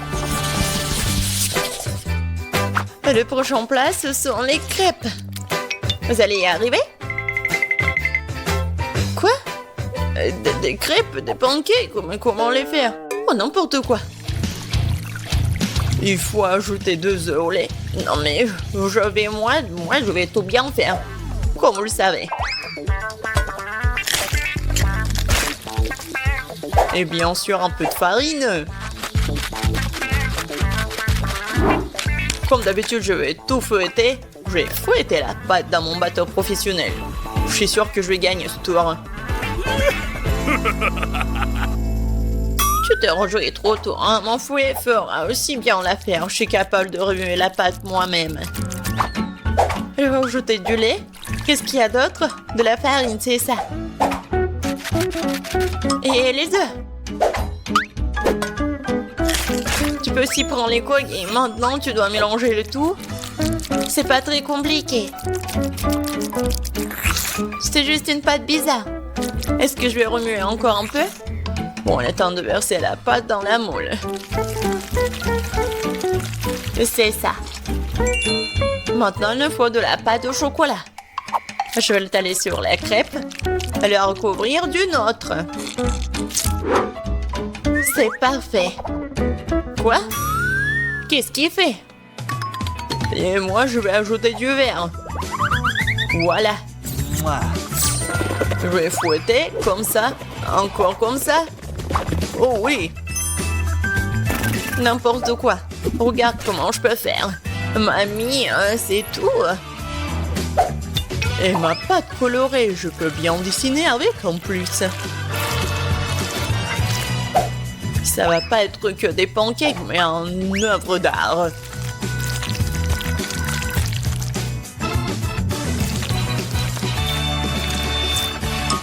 Le prochain plat, ce sont les crêpes. Vous allez y arriver? Quoi? Des crêpes, des pancakes, mais comment les faire? Oh, n'importe quoi. Il faut ajouter 2 œufs au lait. Non mais, je vais tout bien faire. Comme vous le savez. Et bien sûr, un peu de farine. Comme d'habitude, je vais tout fouetter. Je vais fouetter la pâte dans mon bateau professionnel. Je suis sûr que je vais gagner ce tour. Tu t'es rejoué trop tôt, hein? Mon fouet fera aussi bien l'affaire. Je suis capable de remuer la pâte moi-même. Je vais ajouter du lait. Qu'est-ce qu'il y a d'autre? De la farine, c'est ça. Et les œufs. Tu peux aussi prendre les coques et maintenant tu dois mélanger le tout. C'est pas très compliqué. C'est juste une pâte bizarre. Est-ce que je vais remuer encore un peu? Bon, il est temps de verser la pâte dans la moule. C'est ça. Maintenant, il nous faut de la pâte au chocolat. Je vais l'étaler sur la crêpe et la recouvrir d'une autre. C'est parfait. Quoi? Qu'est-ce qu'il fait? Et moi, je vais ajouter du verre. Voilà. Je vais fouetter comme ça. Encore comme ça. Oh oui. N'importe quoi. Regarde comment je peux faire. Mamie, c'est tout. Et ma pâte colorée, je peux bien dessiner avec en plus. Ça va pas être que des pancakes, mais une œuvre d'art.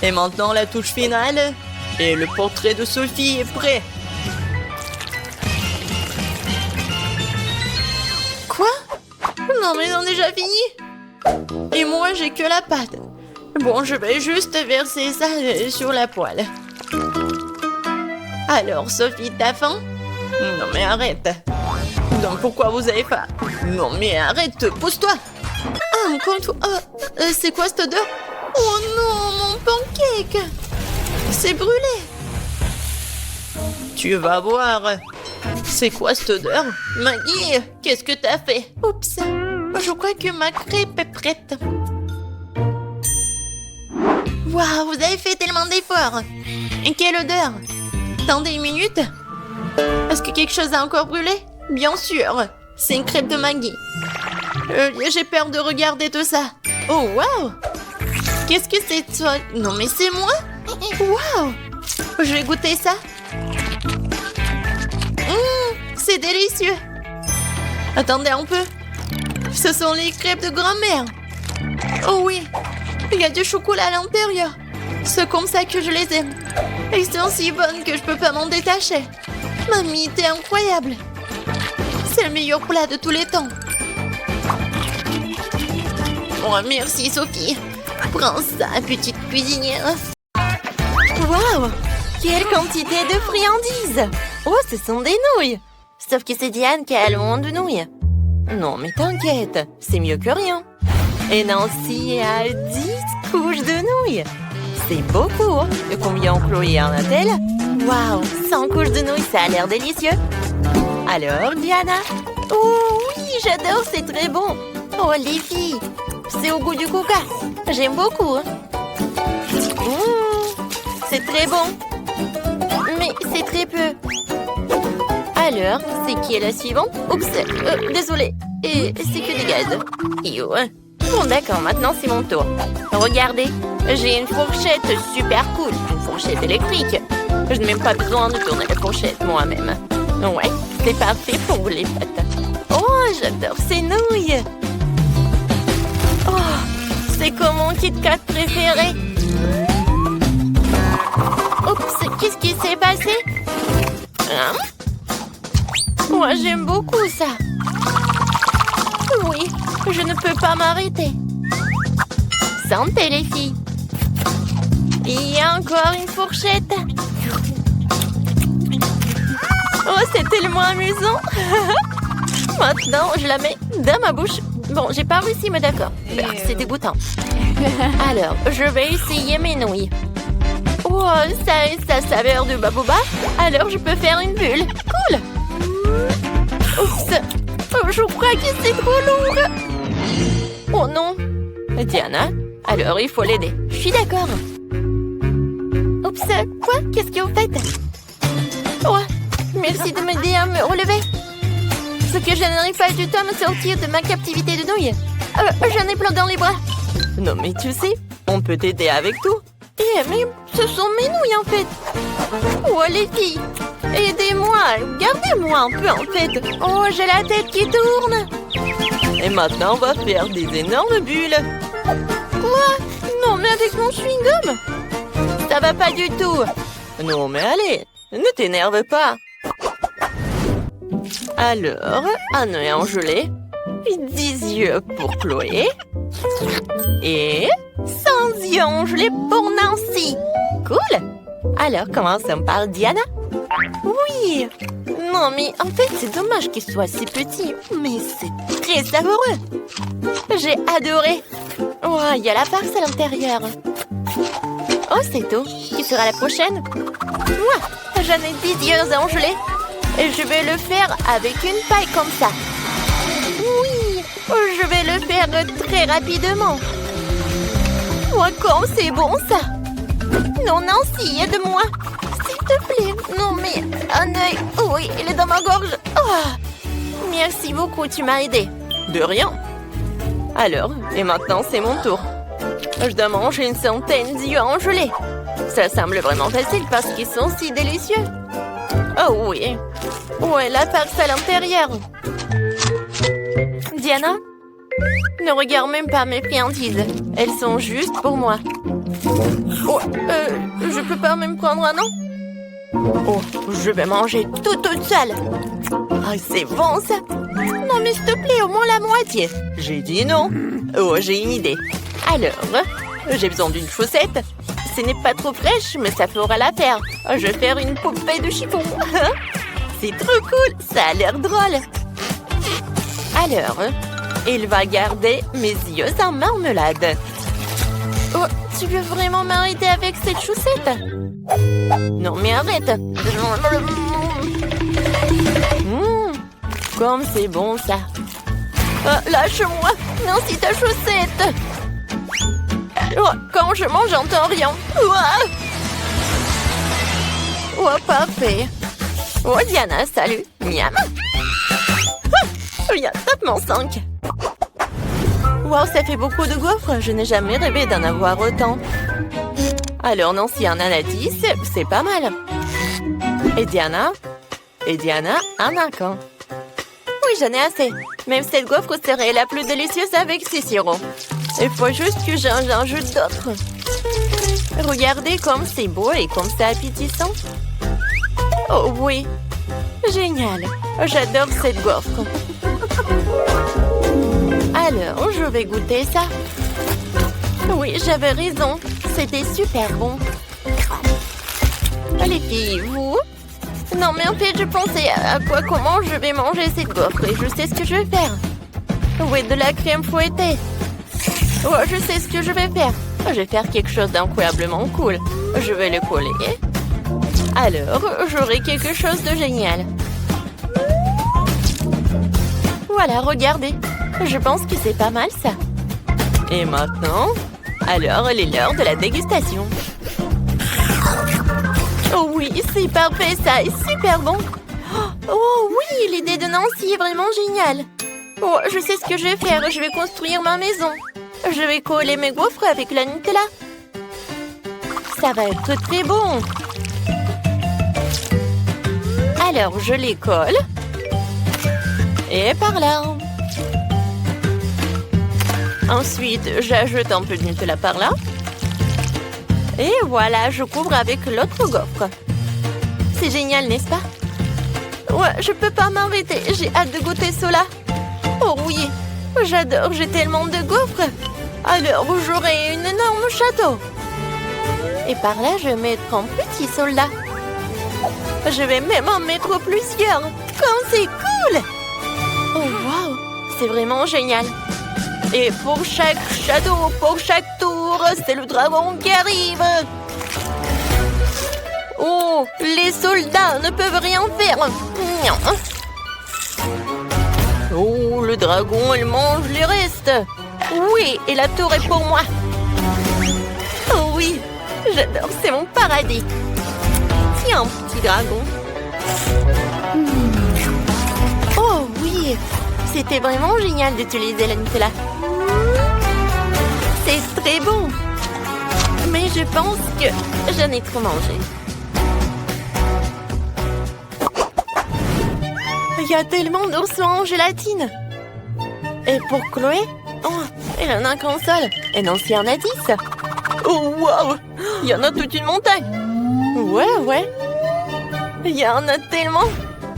Et maintenant, la touche finale, Et le portrait de Sophie est prêt. Quoi? Non mais on a déjà fini. Et moi j'ai que la pâte. Bon, je vais juste verser ça sur la poêle. Alors, Sophie, t'as faim? Non mais arrête. Donc pourquoi vous avez faim? Non mais arrête, pousse-toi. Ah, encore une fois. C'est quoi cette odeur? Oh non, mon pancake! C'est brûlé. Tu vas voir. C'est quoi cette odeur? Maggie, qu'est-ce que t'as fait? Oups, je crois que ma crêpe est prête. Waouh, vous avez fait tellement d'efforts. Et quelle odeur? Attendez une minute. Est-ce que quelque chose a encore brûlé? Bien sûr, c'est une crêpe de Maggie. J'ai peur de regarder tout ça. Oh, waouh! Qu'est-ce que c'est toi? Non, mais c'est moi? Waouh! Je vais goûter ça. C'est délicieux. Attendez un peu. Ce sont les crêpes de grand-mère. Oh oui, il y a du chocolat à l'intérieur. C'est comme ça que je les aime. Elles sont si bonnes que je peux pas m'en détacher. Mamie, t'es incroyable. C'est le meilleur plat de tous les temps. Oh, merci Sophie. Prends ça, petite cuisinière. Waouh! Quelle quantité de friandises! Oh, ce sont des nouilles! Sauf que c'est Diane qui a le monde de nouilles. Non, mais t'inquiète, c'est mieux que rien. Et Nancy a 10 couches de nouilles. C'est beaucoup. Et combien Chloé en a-t-elle? Waouh, 100 couches de nouilles, ça a l'air délicieux. Alors, Diana? Oh oui, j'adore, c'est très bon. Oh, les filles, c'est au goût du coca. J'aime beaucoup. C'est très bon. Mais c'est très peu. Alors, c'est qui est la suivante? Oups, désolée. Et c'est que des gaz. Yo. Bon, d'accord, maintenant c'est mon tour. Regardez, j'ai une fourchette super cool. Une fourchette électrique. Je n'ai même pas besoin de tourner la fourchette moi-même. Ouais, c'est parfait pour les pâtes. Oh, j'adore ces nouilles. Oh, c'est comme mon Kit Kat préféré. Oups, qu'est-ce qui s'est passé? Hein? Moi, j'aime beaucoup ça. Oui, je ne peux pas m'arrêter. Santé, les filles. Il y a encore une fourchette. Oh, c'est tellement amusant. Maintenant, je la mets dans ma bouche. Bon, j'ai pas réussi, mais d'accord. C'est dégoûtant. Alors, je vais essayer mes nouilles. Oh, ça a sa saveur de baboba. Alors, je peux faire une bulle. Cool. Oups. Oh, je crois que c'est trop lourd. Oh non. Diana, alors il faut l'aider. Je suis d'accord. Oups. Quoi? Qu'est-ce que vous faites? Oh, merci de m'aider à me relever. Ce que je n'arrive pas du tout à me sortir de ma captivité de nouilles. J'en ai plein dans les bras. Non, mais tu sais, on peut t'aider avec tout. Mais ce sont mes nouilles en fait. Oh les filles, aidez-moi, gardez-moi un peu en fait. Oh, j'ai la tête qui tourne. Et maintenant on va faire des énormes bulles. Quoi? Non mais avec mon chewing-gum. Ça va pas du tout. Non mais allez, ne t'énerve pas. Alors, un œil en gelée, 10 yeux pour Chloé. Et 100 yeux en gelée pour Nancy. Cool. Alors, commençons par Diana. Oui. Non, mais en fait, c'est dommage qu'il soit si petit. Mais c'est très savoureux. J'ai adoré. Oh, il y a la farce à l'intérieur. Oh, c'est tout. Qui sera la prochaine? Moi, j'en ai 10 yeux en gelée. Et je vais le faire avec une paille comme ça. Oui, je vais le faire très rapidement. Oh, comme c'est bon ça. Non, Nancy, aide-moi. S'il te plaît. Non, mais un œil. Oh, oui, il est dans ma gorge. Oh. Merci beaucoup, tu m'as aidé. De rien. Alors, et maintenant c'est mon tour. Je dois manger une centaine d'yeux en gelée. Ça semble vraiment facile parce qu'ils sont si délicieux. Oh oui. Ouais, la farce à l'intérieur. Diana, ne regarde même pas mes friandises. Elles sont juste pour moi. Oh, je peux pas même prendre un, non? Oh, je vais manger toute seule. Ah, c'est bon, ça. Non, mais s'il te plaît, au moins la moitié. J'ai dit non. Oh, j'ai une idée. Alors, j'ai besoin d'une chaussette. Ce n'est pas trop fraîche, mais ça fera l'affaire. Je vais faire une poupée de chiffon. C'est trop cool, ça a l'air drôle. Alors, il va garder mes yeux en marmelade. Oh, tu veux vraiment m'arrêter avec cette chaussette? Non, mais arrête. Comme c'est bon, ça. Lâche-moi. Non, c'est ta chaussette. Oh, quand je mange, j'entends rien. Oh, parfait. Oh, Diana, salut. Miam. Viens, tape-moi 5. Wow, ça fait beaucoup de gaufres. Je n'ai jamais rêvé d'en avoir autant. Alors, Nancy en a 10, c'est pas mal. Et Diana, en a quand? Oui, j'en ai assez. Même cette gaufre serait la plus délicieuse avec ses sirops. Il faut juste que j'en ajoute d'autres. Regardez comme c'est beau et comme c'est appétissant. Oh oui, génial. J'adore cette gaufre. Alors, je vais goûter ça. Oui, j'avais raison. C'était super bon. Les filles, vous? Non, mais en fait, je pensais à comment je vais manger cette gaufre et je sais ce que je vais faire. Oui, de la crème fouettée. Oh, je sais ce que je vais faire. Je vais faire quelque chose d'incroyablement cool. Je vais le coller. Alors, j'aurai quelque chose de génial. Voilà, regardez. Je pense que c'est pas mal, ça. Et maintenant, alors, il est l'heure de la dégustation. Oh oui, c'est parfait, ça est super bon. Oh oui, l'idée de Nancy est vraiment géniale. Oh, je sais ce que je vais faire. Je vais construire ma maison. Je vais coller mes gaufres avec la Nutella. Ça va être très bon. Alors, je les colle. Et par là. Ensuite, j'ajoute un peu de Nutella par là. Et voilà, je couvre avec l'autre gaufre. C'est génial, n'est-ce pas? Ouais, je peux pas m'arrêter. J'ai hâte de goûter cela. Oh oui, j'adore, j'ai tellement de gaufres. Alors, j'aurai un énorme château. Et par là, je vais mettre un petit soldat. Je vais même en mettre plusieurs. Comme c'est cool! Oh, wow! C'est vraiment génial. Et pour chaque château, pour chaque tour, c'est le dragon qui arrive. Oh, les soldats ne peuvent rien faire. Oh, le dragon, il mange les restes. Oui, et la tour est pour moi. Oh oui, j'adore, c'est mon paradis. Tiens, petit dragon. Oh oui, c'était vraiment génial d'utiliser la Nutella. C'est très bon. Mais je pense que j'en ai trop mangé. Il y a tellement d'oursons en gélatine. Et pour Chloé, oh, elle en a qu'un seul. Et Nancy en a 10. Oh, wow! Il y en a toute une montagne. Ouais. Il y en a tellement.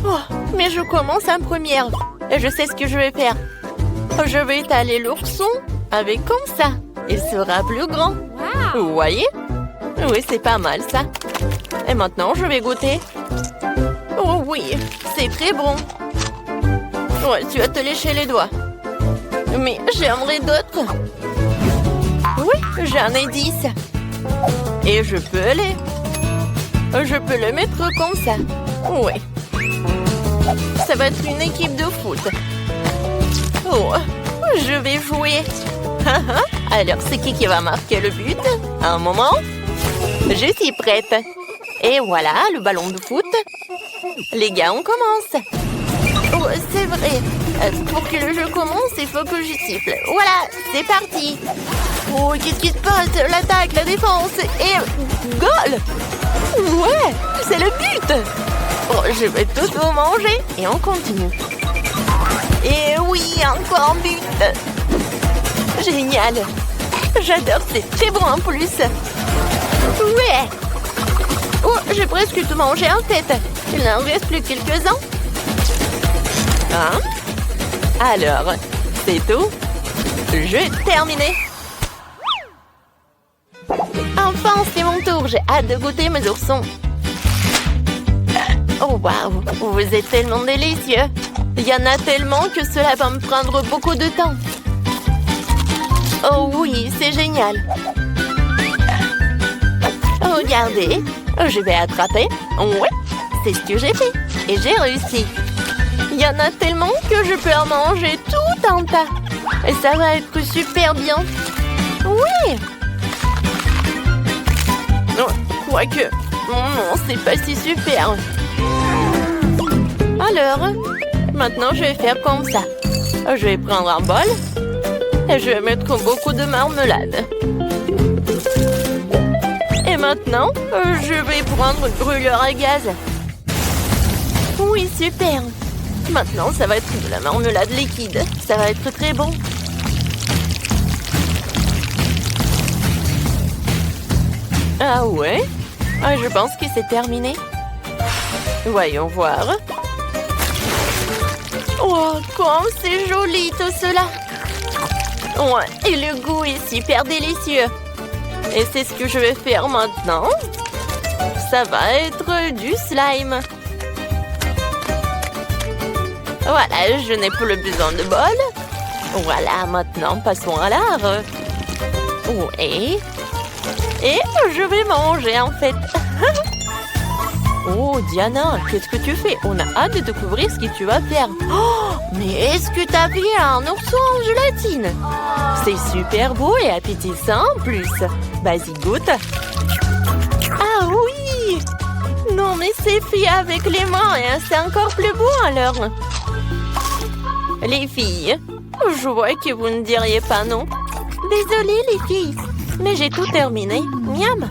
Oh, mais je commence en première. Et je sais ce que je vais faire. Je vais étaler l'ourson avec comme ça. Il sera plus grand. Wow. Vous voyez? Oui, c'est pas mal, ça. Et maintenant, je vais goûter. Oh oui, c'est très bon. Ouais, tu vas te lécher les doigts. Mais j'aimerais d'autres. Oui, j'en ai 10. Et je peux le mettre comme ça. Oui. Ça va être une équipe de foot. Oh, je vais jouer. Alors, c'est qui va marquer le but? Un moment. Je suis prête. Et voilà, le ballon de foot. Les gars, on commence. Oh, c'est vrai. Pour que le jeu commence, il faut que je siffle. Voilà, c'est parti. Oh, qu'est-ce qui se passe? L'attaque, la défense et... Goal! Ouais, c'est le but. Oh, je vais tout vous manger et on continue. Et oui, encore un but. Génial. J'adore, c'est très bon en plus. Ouais. Oh, j'ai presque tout mangé en fait. Il n'en reste plus quelques-uns. Hein? Alors, c'est tout? J'ai terminé. Enfin, c'est mon tour. J'ai hâte de goûter mes oursons. Oh waouh, vous êtes tellement délicieux. Il y en a tellement que cela va me prendre beaucoup de temps. Oh oui, c'est génial. Regardez, je vais attraper. Ouais, c'est ce que j'ai fait. Et j'ai réussi. Il y en a tellement que je peux en manger tout un tas. Et ça va être super bien. Oui. Oh, quoique, non, c'est pas si super. Alors, maintenant je vais faire comme ça. Je vais prendre un bol et je vais mettre beaucoup de marmelade. Et maintenant, je vais prendre le brûleur à gaz. Oui, super. Maintenant, ça va être de la marmelade liquide. Ça va être très bon. Ah ouais? Je pense que c'est terminé. Voyons voir. Oh, comme c'est joli tout cela. Ouais, et le goût est super délicieux. Et c'est ce que je vais faire maintenant. Ça va être du slime. Voilà, je n'ai plus besoin de bol. Voilà, maintenant passons à l'art. Ouais. Et je vais manger en fait. Oh Diana, qu'est-ce que tu fais? On a hâte de découvrir ce que tu vas faire. Oh, mais est-ce que t'as vu un ourson en gélatine? C'est super beau et appétissant en plus. Vas-y, goûte. Ah oui! Non mais c'est fait avec les mains et c'est encore plus beau alors. Les filles, je vois que vous ne diriez pas non. Désolée les filles, mais j'ai tout terminé. Miam!